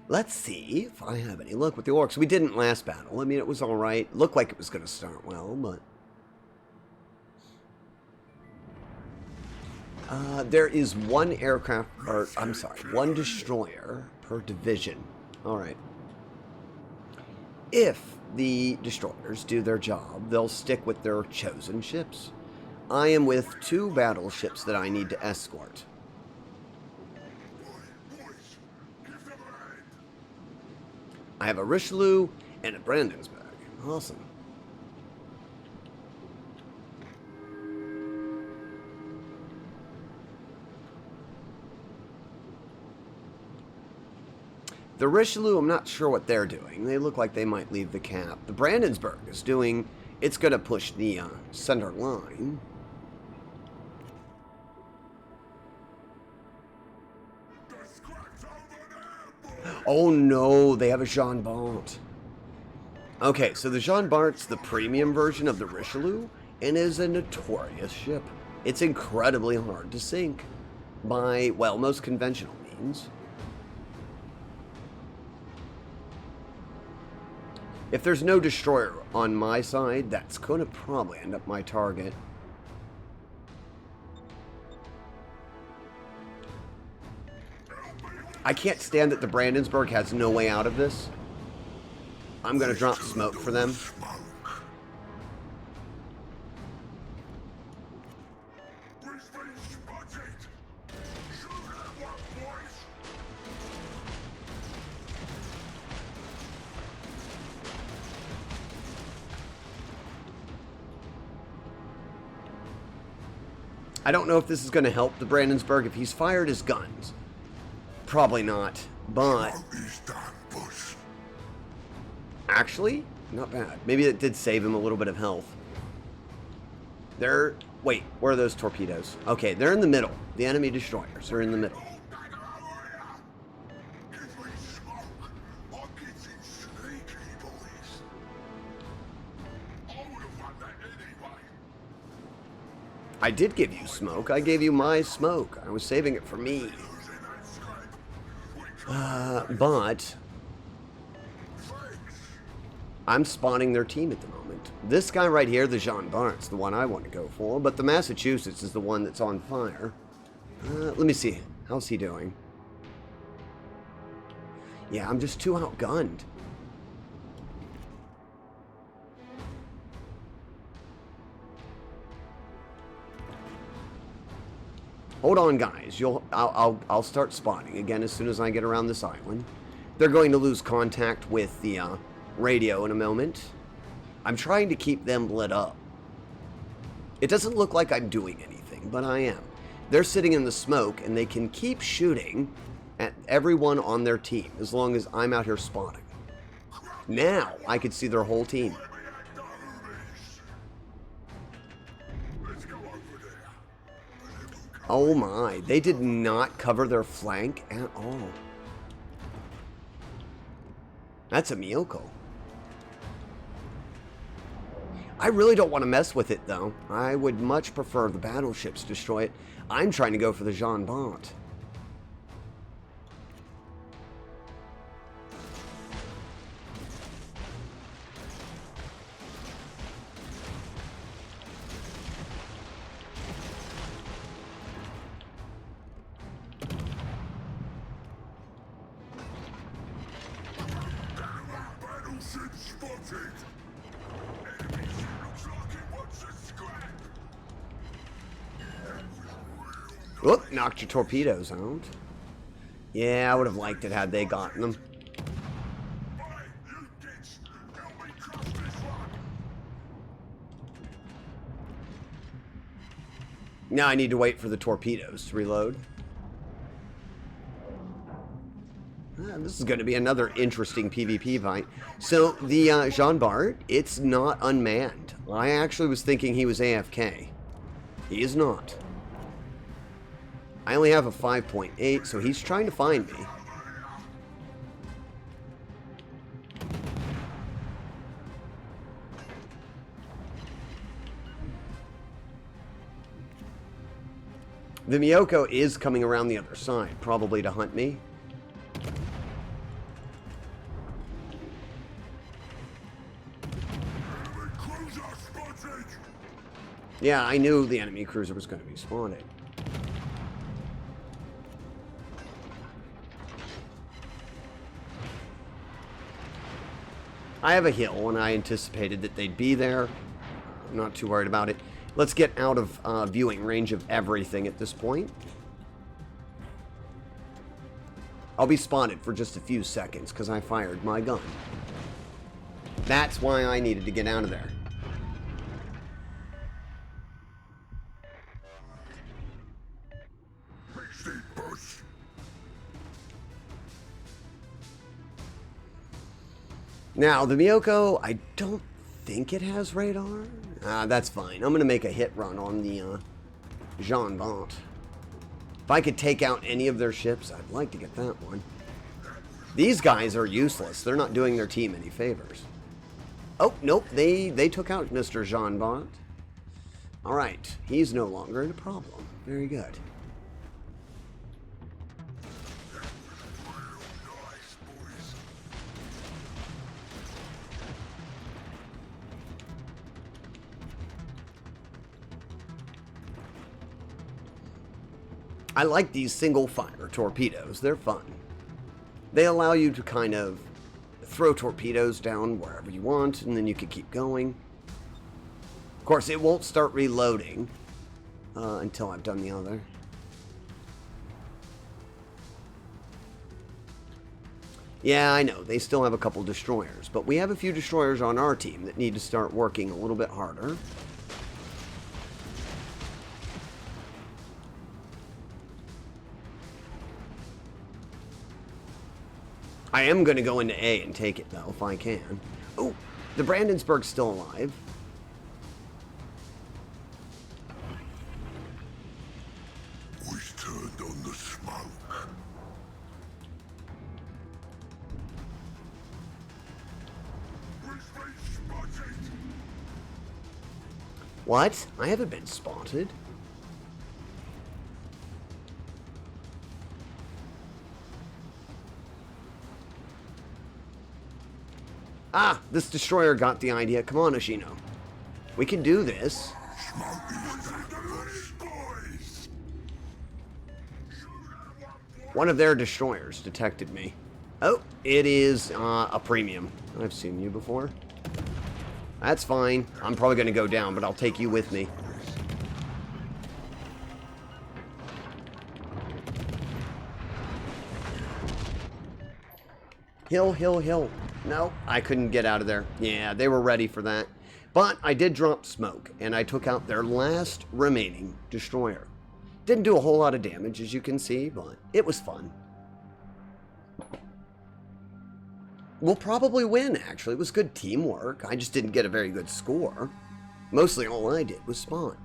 Let's see if I have any luck with the orcs. We didn't last battle. I mean, it was alright. Looked like it was going to start well, but... there is one aircraft, or I'm sorry, one destroyer per division. Alright. If the destroyers do their job, they'll stick with their chosen ships. I am with 2 battleships that I need to escort. I have a Richelieu and a Brandenburg. Awesome. The Richelieu, I'm not sure what they're doing. They look like they might leave the cap. The Brandenburg is doing... It's going to push the center line. Oh no, they have a Jean Bart. Okay, so the Jean Bart's the premium version of the Richelieu and is a notorious ship. It's incredibly hard to sink by, well, most conventional means. If there's no destroyer on my side, that's going to probably end up my target. I can't stand that the Brandenburg has no way out of this. I'm going to drop smoke for them. I don't know if this is going to help the Brandenburg if he's fired his guns. Probably not, but... Actually, not bad. Maybe it did save him a little bit of health. They're... Wait, where are those torpedoes? Okay, they're in the middle. The enemy destroyers are in the middle. I did give you smoke. I gave you my smoke. I was saving it for me. But I'm spawning their team at the moment. This guy right here, the Jean Bart's the one I want to go for, but the Massachusetts is the one that's on fire. Let me see. How's he doing? Yeah, I'm just too outgunned. Hold on, guys. I'll start spotting again as soon as I get around this island. They're going to lose contact with the radio in a moment. I'm trying to keep them lit up. It doesn't look like I'm doing anything, but I am. They're sitting in the smoke, and they can keep shooting at everyone on their team as long as I'm out here spotting. Now I can see their whole team. Oh my, they did not cover their flank at all. That's a Miyoko. I really don't want to mess with it though. I would much prefer the battleships destroy it. I'm trying to go for the Jean Bart. Whoop, knocked your torpedoes out. Yeah, I would have liked it had they gotten them. Now I need to wait for the torpedoes to reload. This is going to be another interesting PvP fight. So, the Jean Bart, it's not unmanned. I actually was thinking he was AFK. He is not. I only have a 5.8, so he's trying to find me. The Miyoko is coming around the other side, probably to hunt me. Yeah, I knew the enemy cruiser was going to be spawning. I have a hill, and I anticipated that they'd be there. I'm not too worried about it. Let's get out of viewing range of everything at this point. I'll be spotted for just a few seconds because I fired my gun. That's why I needed to get out of there. Now, the Miyoko, I don't think it has radar. That's fine. I'm going to make a hit run on the Jean Bart. If I could take out any of their ships, I'd like to get that one. These guys are useless. They're not doing their team any favors. Oh, nope. They took out Mr. Jean Bart. All right. He's no longer a problem. Very good. I like these single fire torpedoes. They're fun. They allow you to kind of throw torpedoes down wherever you want, and then you can keep going. Of course, it won't start reloading until I've done the other. Yeah, I know. They still have a couple destroyers, but we have a few destroyers on our team that need to start working a little bit harder. I am going to go into A and take it, though, if I can. Oh, the Brandenburg's still alive. We've turned on the smoke. We've been spotted. What? I haven't been spotted. Ah, this destroyer got the idea. Come on, Ashino. We can do this. One of their destroyers detected me. Oh, it is a premium. I've seen you before. That's fine. I'm probably going to go down, but I'll take you with me. Hill, hill, hill. No, I couldn't get out of there. Yeah, they were ready for that. But I did drop smoke, and I took out their last remaining destroyer. Didn't do a whole lot of damage, as you can see, but it was fun. We'll probably win, actually. It was good teamwork. I just didn't get a very good score. Mostly all I did was spawn.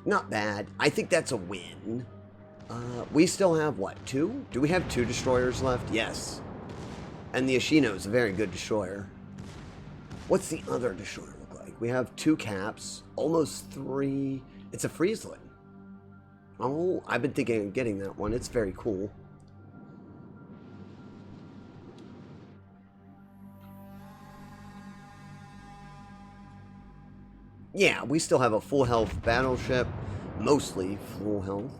Not bad. I think that's a win. We still have, what, 2? Do we have 2 destroyers left? Yes. And the Ashino is a very good destroyer. What's the other destroyer look like? We have 2 caps, almost 3. It's a Friesland. Oh, I've been thinking of getting that one. It's very cool. Yeah, we still have a full health battleship. Mostly full health.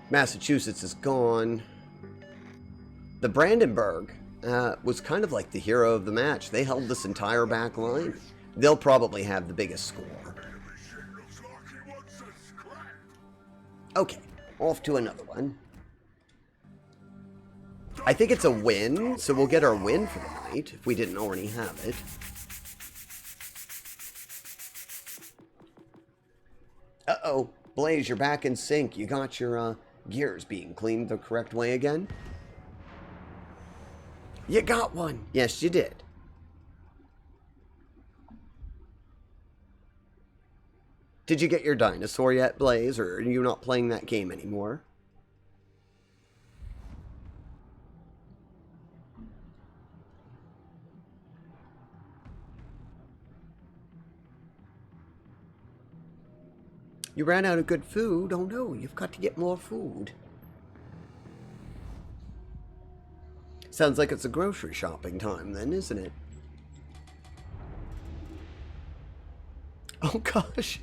Massachusetts is gone. The Brandenburg was kind of like the hero of the match. They held this entire back line. They'll probably have the biggest score. Okay, off to another one. I think it's a win, so we'll get our win for the night, if we didn't already have it. Uh-oh, Blaze, you're back in sync. You got your, gears being cleaned the correct way again? You got one! Yes, you did. Did you get your dinosaur yet, Blaze, or are you not playing that game anymore? You ran out of good food? Oh no, you've got to get more food. Sounds like it's a grocery shopping time then, isn't it? Oh gosh.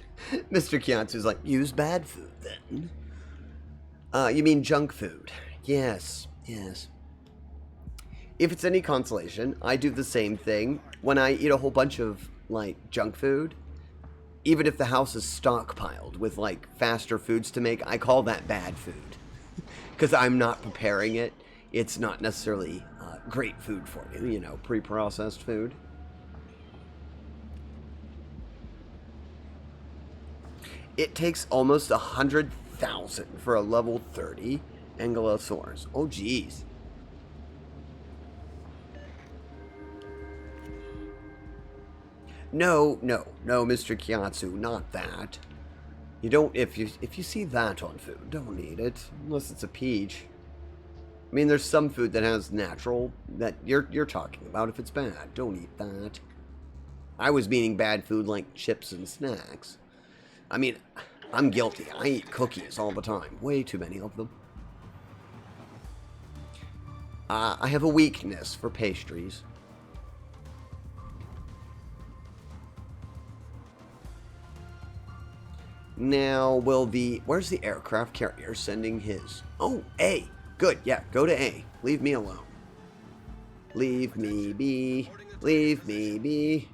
Mr. Kiatsu's like, use bad food then. You mean junk food. Yes, yes. If it's any consolation, I do the same thing. When I eat a whole bunch of, like, junk food, even if the house is stockpiled with, like, faster foods to make, I call that bad food. Because I'm not preparing it. It's not necessarily great food for you, you know, pre-processed food. It takes almost 100,000 for a level 30 Ankylosaurus. Oh, geez. No, Mr. Kiatsu, not that. You don't, if you see that on food, don't eat it, unless it's a peach. I mean, there's some food that has natural, that you're talking about. If it's bad, don't eat that. I was meaning bad food like chips and snacks. I mean, I'm guilty. I eat cookies all the time. Way too many of them. I have a weakness for pastries. Now, where's the aircraft carrier sending his? Oh, A. Good, yeah, go to A. Leave me alone. Leave me be. Leave me be.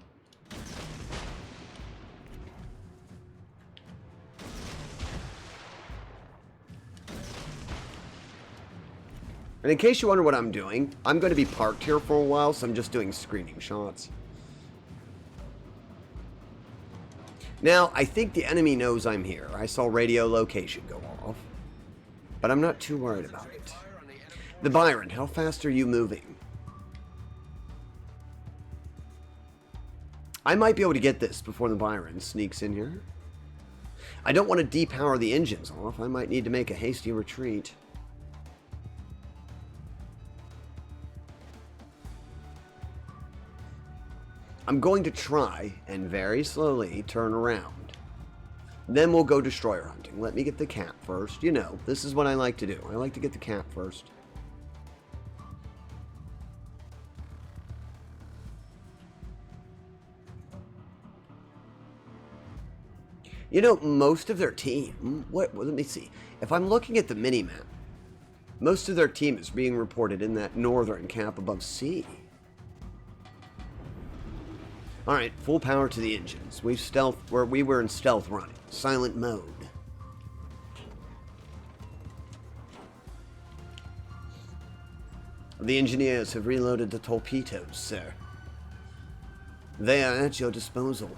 And in case you wonder what I'm doing, I'm going to be parked here for a while, so I'm just doing screening shots. Now, I think the enemy knows I'm here. I saw radio location go off. But I'm not too worried about it. The Byron, how fast are you moving? I might be able to get this before the Byron sneaks in here. I don't want to depower the engines off. I might need to make a hasty retreat. I'm going to try and very slowly turn around. Then we'll go destroyer hunting. Let me get the cap first. You know, this is what I like to do. I like to get the cap first. You know, most of their team... Let me see. If I'm looking at the mini-map, most of their team is being reported in that northern cap above C. Alright, full power to the engines. We were in stealth running. Silent mode. The engineers have reloaded the torpedoes, sir. They are at your disposal.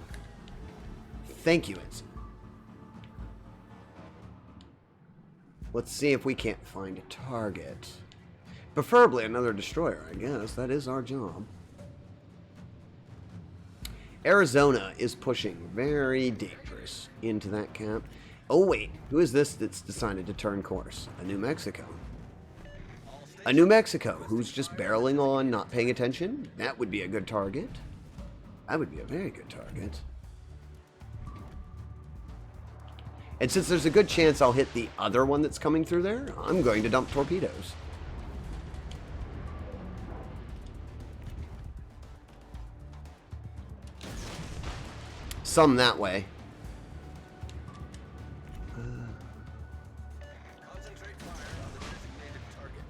Thank you, Ensign. Let's see if we can't find a target. Preferably another destroyer, I guess. That is our job. Arizona is pushing very dangerous into that camp. Oh wait, who is this that's decided to turn course? A New Mexico. A New Mexico who's just barreling on, not paying attention? That would be a good target. That would be a very good target. And since there's a good chance I'll hit the other one that's coming through there, I'm going to dump torpedoes. Some that way. Concentrate fire on the designated target.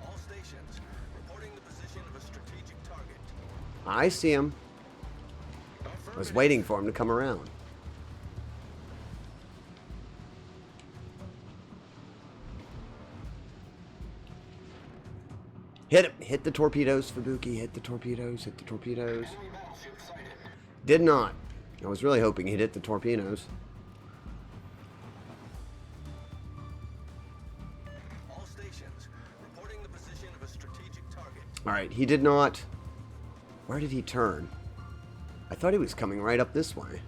All stations reporting the position I see him. I was waiting for him to come around. Hit him. Hit the torpedoes, Fubuki. Hit the torpedoes. Hit the torpedoes. Did not. I was really hoping he'd hit the torpedoes. All stations reporting the position of a strategic target. Alright, he did not. Where did he turn? I thought he was coming right up this way.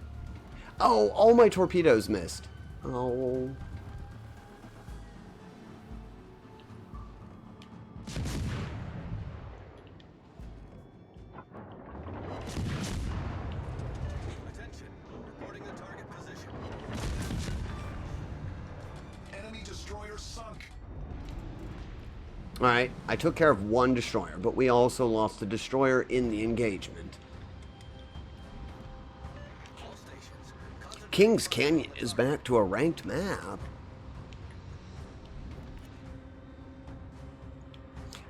Oh, all my torpedoes missed. Oh. Attention, reporting the target position. Enemy destroyer sunk. Alright, I took care of one destroyer, but we also lost a destroyer in the engagement. All stations. Kings Canyon is back to a ranked map.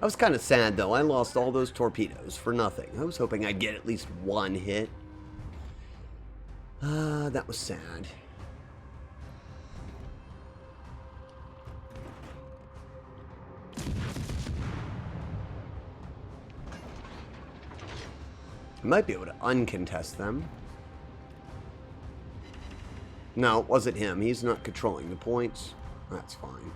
I was kind of sad though. I lost all those torpedoes for nothing. I was hoping I'd get at least one hit. That was sad. I might be able to uncontest them. No, it wasn't him. He's not controlling the points. That's fine.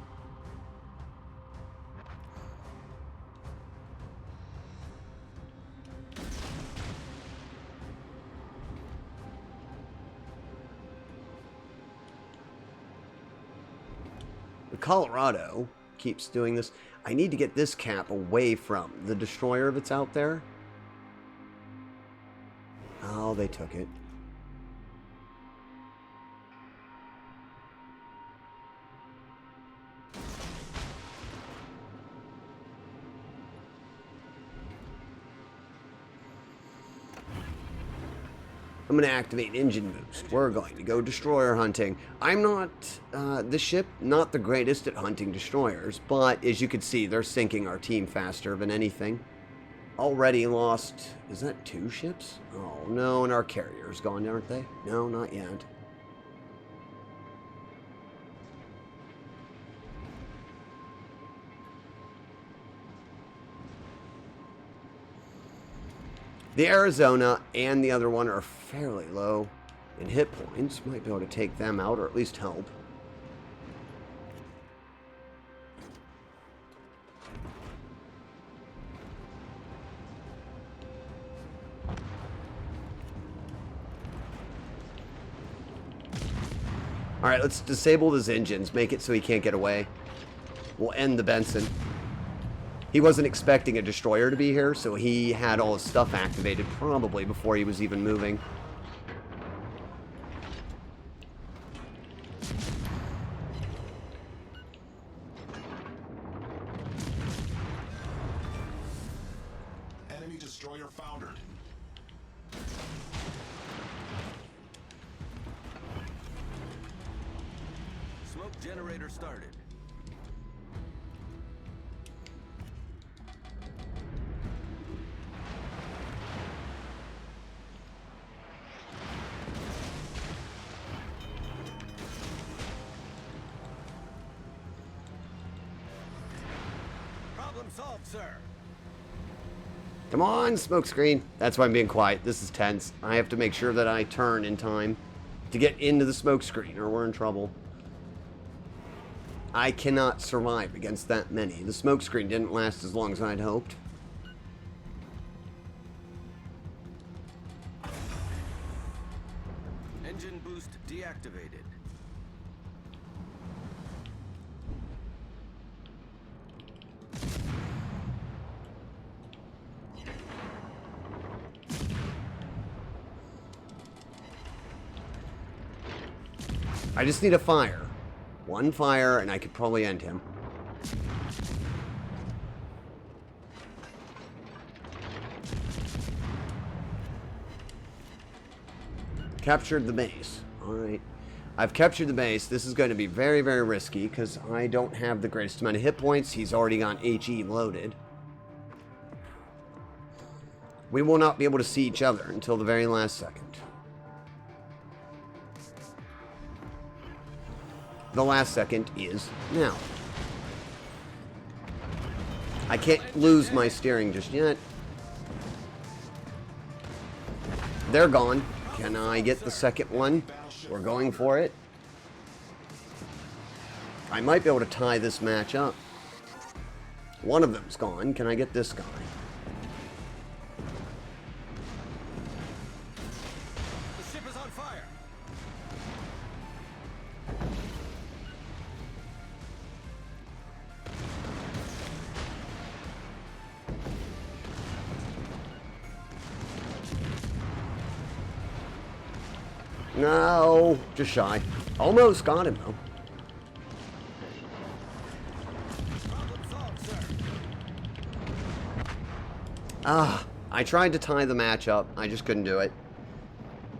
The Colorado keeps doing this. I need to get this cap away from the destroyer that's out there. Oh, they took it. I'm going to activate engine boost. We're going to go destroyer hunting. I'm not, the ship, not the greatest at hunting destroyers, but as you can see, they're sinking our team faster than anything. Already lost, is that 2 ships? Oh no, and our carrier's gone, aren't they? No, not yet. The Arizona and the other one are fairly low in hit points. Might be able to take them out or at least help. Alright, let's disable his engines. Make it so he can't get away. We'll end the Benson. He wasn't expecting a destroyer to be here, so he had all his stuff activated probably before he was even moving. Enemy destroyer foundered. Smoke generator started. Problem solved, sir. Come on, smokescreen. That's why I'm being quiet. This is tense. I have to make sure that I turn in time to get into the smokescreen or we're in trouble. I cannot survive against that many. The smokescreen didn't last as long as I'd hoped. Engine boost deactivated. I just need a fire. One fire and I could probably end him. Captured the base. Alright. I've captured the base. This is going to be very, very risky because I don't have the greatest amount of hit points. He's already got HE loaded. We will not be able to see each other until the very last second. The last second is now. I can't lose my steering just yet. They're gone. Can I get the second one? We're going for it. I might be able to tie this match up. One of them's gone. Can I get this guy? The ship is on fire. No, just shy. Almost got him, though. Problem solved, sir. Ah, I tried to tie the match up. I just couldn't do it.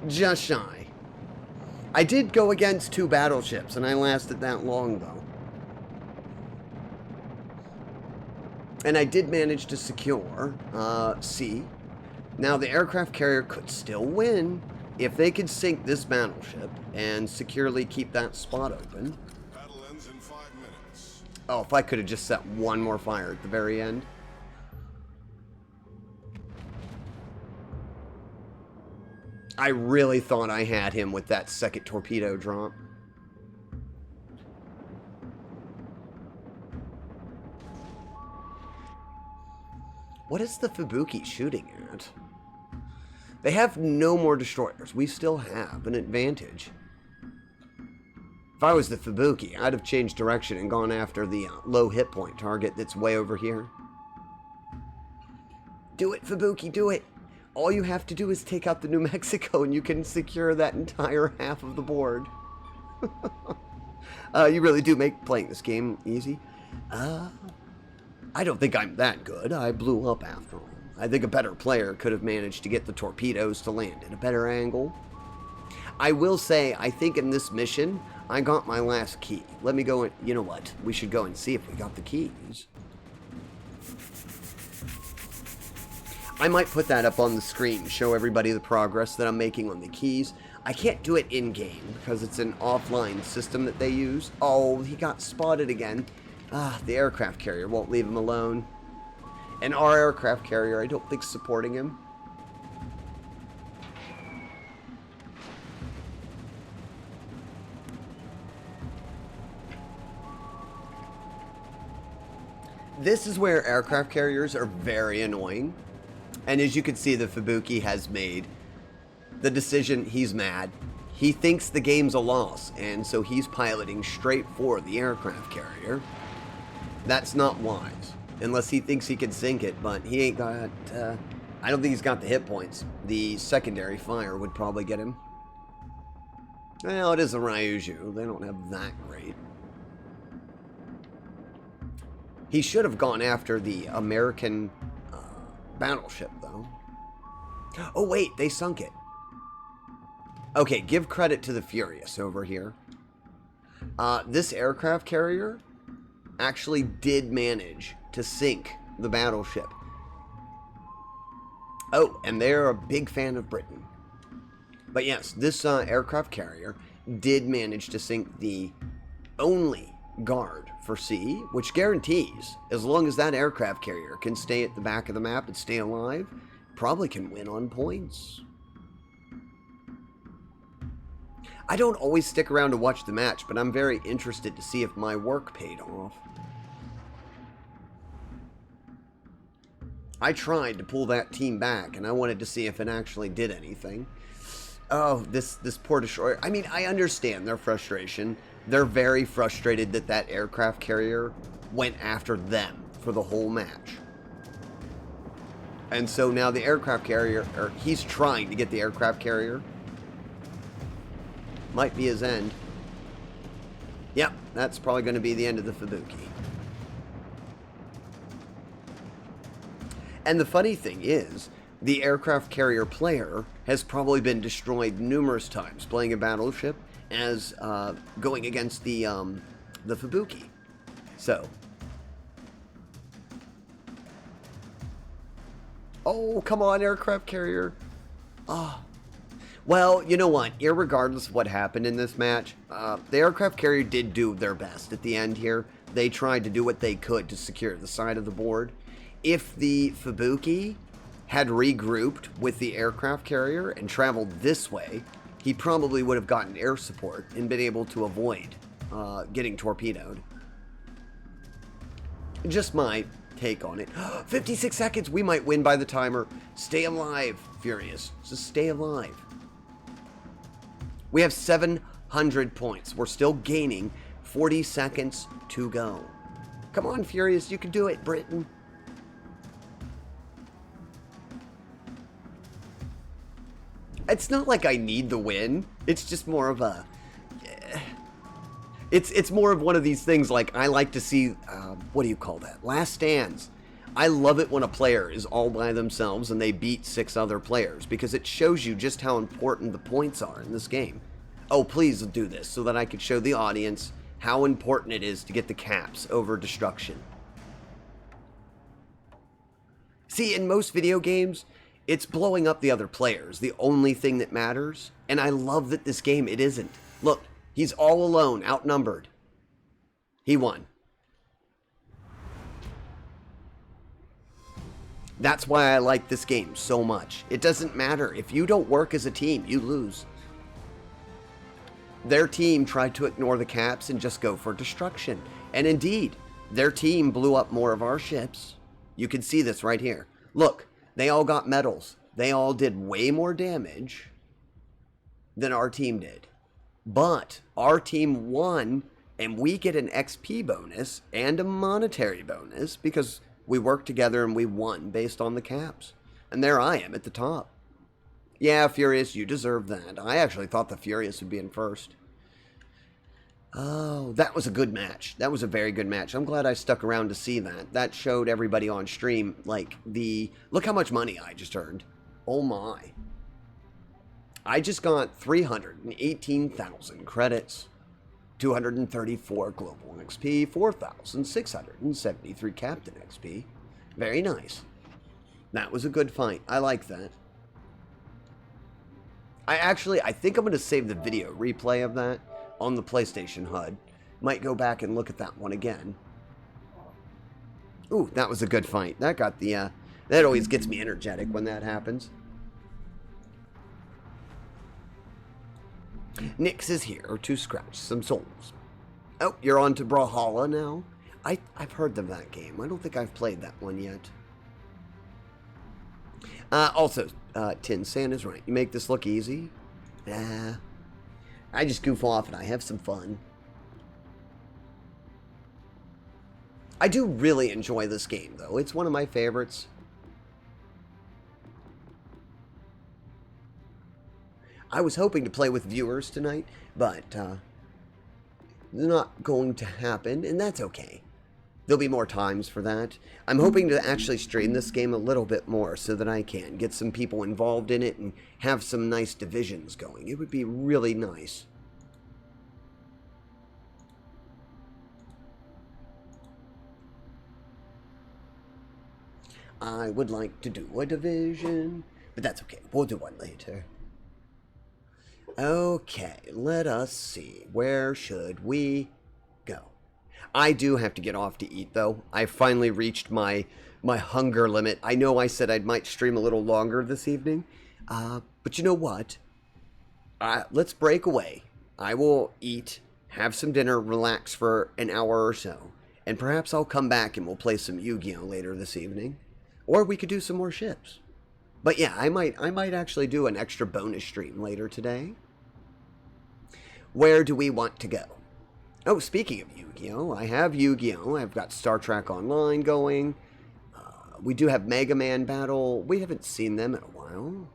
Just shy. I did go against 2 battleships, and I lasted that long, though. And I did manage to secure C. Now, the aircraft carrier could still win if they could sink this battleship and securely keep that spot open. Battle ends in 5 minutes. Oh, if I could have just set one more fire at the very end. I really thought I had him with that second torpedo drop. What is the Fubuki shooting at? They have no more destroyers. We still have an advantage. If I was the Fubuki, I'd have changed direction and gone after the low hit point target that's way over here. Do it, Fubuki, do it! All you have to do is take out the New Mexico and you can secure that entire half of the board. You really do make playing this game easy. I don't think I'm that good. I blew up after all. I think a better player could have managed to get the torpedoes to land at a better angle. I will say, I think in this mission, I got my last key. Let me go and, you know what? We should go and see if we got the keys. I might put that up on the screen, show everybody the progress that I'm making on the keys. I can't do it in-game because it's an offline system that they use. Oh, he got spotted again. Ah, the aircraft carrier won't leave him alone. And our aircraft carrier, I don't think, is supporting him. This is where aircraft carriers are very annoying. And as you can see, the Fubuki has made the decision. He's mad. He thinks the game's a loss, and so he's piloting straight for the aircraft carrier. That's not wise. Unless he thinks he can sink it, but he ain't got, I don't think he's got the hit points. The secondary fire would probably get him. Well, it is a Ryuju. They don't have that great. He should have gone after the American battleship, though. Oh, wait, they sunk it. Okay, give credit to the Furious over here. This aircraft carrier actually did manage to sink the battleship. Oh, and they're a big fan of Britain. But yes, this aircraft carrier did manage to sink the only guard for C, which guarantees, as long as that aircraft carrier can stay at the back of the map and stay alive, probably can win on points. I don't always stick around to watch the match, but I'm very interested to see if my work paid off. I tried to pull that team back, and I wanted to see if it actually did anything. Oh, this poor destroyer. I mean, I understand their frustration. They're very frustrated that that aircraft carrier went after them for the whole match. And so now the aircraft carrier, or he's trying to get the aircraft carrier. Might be his end. Yep, that's probably going to be the end of the Fubuki. And the funny thing is, the aircraft carrier player has probably been destroyed numerous times playing a battleship as going against the Fubuki. So, Oh, come on, aircraft carrier. Ah. Well, you know what? Irregardless of what happened in this match, the aircraft carrier did do their best at the end here. They tried to do what they could to secure the side of the board. If the Fubuki had regrouped with the aircraft carrier and traveled this way, he probably would have gotten air support and been able to avoid getting torpedoed. Just my take on it. 56 seconds, we might win by the timer. Stay alive, Furious. Just stay alive. We have 700 points. We're still gaining 40 seconds to go. Come on, Furious, you can do it, Britain. It's not like I need the win. It's just more of a... It's more of one of these things like I like to see... what do you call that? Last stands. I love it when a player is all by themselves and they beat 6 other players because it shows you just how important the points are in this game. Oh, please do this so that I can show the audience how important it is to get the caps over destruction. See, in most video games, it's blowing up the other players, the only thing that matters. And I love that this game, it isn't. Look, he's all alone, outnumbered. He won. That's why I like this game so much. It doesn't matter. If you don't work as a team, you lose. Their team tried to ignore the caps and just go for destruction. And indeed, their team blew up more of our ships. You can see this right here. Look, they all got medals. They all did way more damage than our team did. But our team won, and we get an XP bonus and a monetary bonus because we worked together and we won based on the caps. And there I am at the top. Yeah, Furious, you deserve that. I actually thought the Furious would be in first. Oh, that was a good match. That was a very good match. I'm glad I stuck around to see that. That showed everybody on stream, like, look how much money I just earned. Oh my. I just got 318,000 credits, 234 global XP, 4,673 captain XP. Very nice. That was a good fight. I like that. I think I'm going to save the video replay of that on the PlayStation HUD. Might go back and look at that one again. Ooh, that was a good fight. That got the, that always gets me energetic when that happens. Nyx is here to scratch some souls. Oh, you're on to Brawlhalla now? I've heard of that game. I don't think I've played that one yet. Also, Tin San is right. You make this look easy? Nah. I just goof off and I have some fun. I do really enjoy this game, though. It's one of my favorites. I was hoping to play with viewers tonight, but it's not going to happen, and that's okay. There'll be more times for that. I'm hoping to actually stream this game a little bit more so that I can get some people involved in it and have some nice divisions going. It would be really nice. I would like to do a division, but that's okay. We'll do one later. Okay, let us see. Where should we go? I do have to get off to eat, though. I finally reached my hunger limit. I know I said I might stream a little longer this evening, but you know what? Let's break away. I will eat, have some dinner, relax for an hour or so, and perhaps I'll come back and we'll play some Yu-Gi-Oh! Later this evening. Or we could do some more ships. But yeah, I might actually do an extra bonus stream later today. Where do we want to go? Oh, speaking of Yu-Gi-Oh! I have Yu-Gi-Oh! I've got Star Trek Online going. We do have Mega Man Battle. We haven't seen them in a while.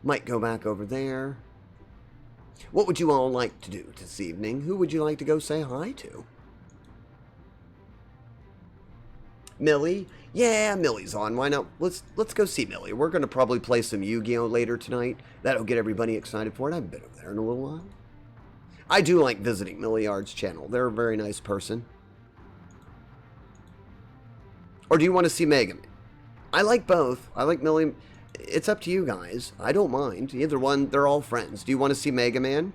Might go back over there. What would you all like to do this evening? Who would you like to go say hi to? Millie? Yeah, Millie's on. Why not? Let's go see Millie. We're going to probably play some Yu-Gi-Oh! Later tonight. That'll get everybody excited for it. I haven't been over there in a little while. I do like visiting Milliard's channel. They're a very nice person. Or do you want to see Mega Man? I like both. I like Millie. It's up to you guys. I don't mind. Either one, they're all friends. Do you want to see Mega Man?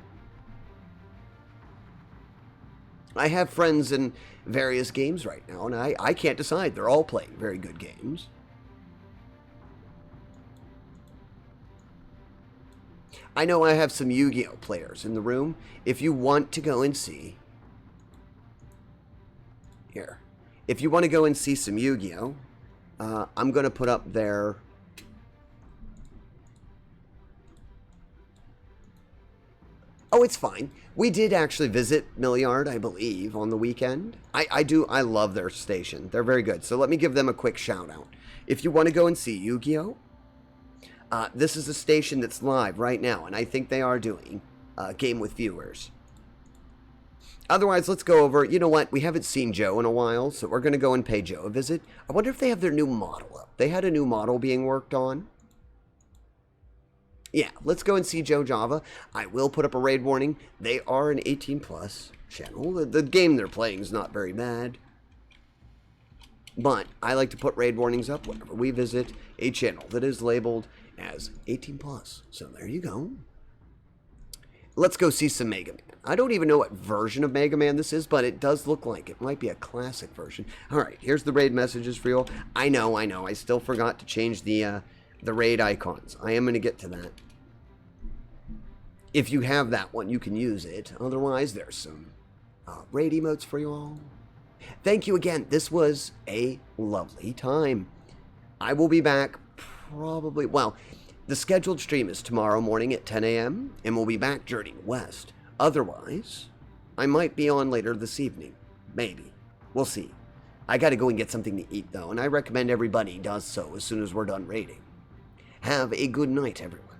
I have friends in various games right now, and I can't decide. They're all playing very good games. I know I have some Yu-Gi-Oh! Players in the room. If you want to go and see... Here. If you want to go and see some Yu-Gi-Oh! I'm going to put up their... Oh, it's fine. We did actually visit Milliard, I believe, on the weekend. I love their station. They're very good. So let me give them a quick shout out. If you want to go and see Yu-Gi-Oh! This is a station that's live right now, and I think they are doing Game with Viewers. Otherwise, let's go over, you know what, we haven't seen Joe in a while, so we're going to go and pay Joe a visit. I wonder if they have their new model up. They had a new model being worked on. Yeah, let's go and see Joe Java. I will put up a raid warning. They are an 18+ channel. The game they're playing is not very bad. But I like to put raid warnings up whenever we visit a channel that is labeled as 18+. So there you go. Let's go see some Mega Man. I don't even know what version of Mega Man this is, but it does look like it might be a classic version. All right, here's the raid messages for you all. I know. I still forgot to change the raid icons. I am going to get to that. If you have that one, you can use it. Otherwise, there's some raid emotes for you all. Thank you again. This was a lovely time. I will be back probably, well, the scheduled stream is tomorrow morning at 10 a.m. and we'll be back journeying west. Otherwise, I might be on later this evening. Maybe. We'll see. I gotta go and get something to eat though, and I recommend everybody does so as soon as we're done raiding. Have a good night, everyone.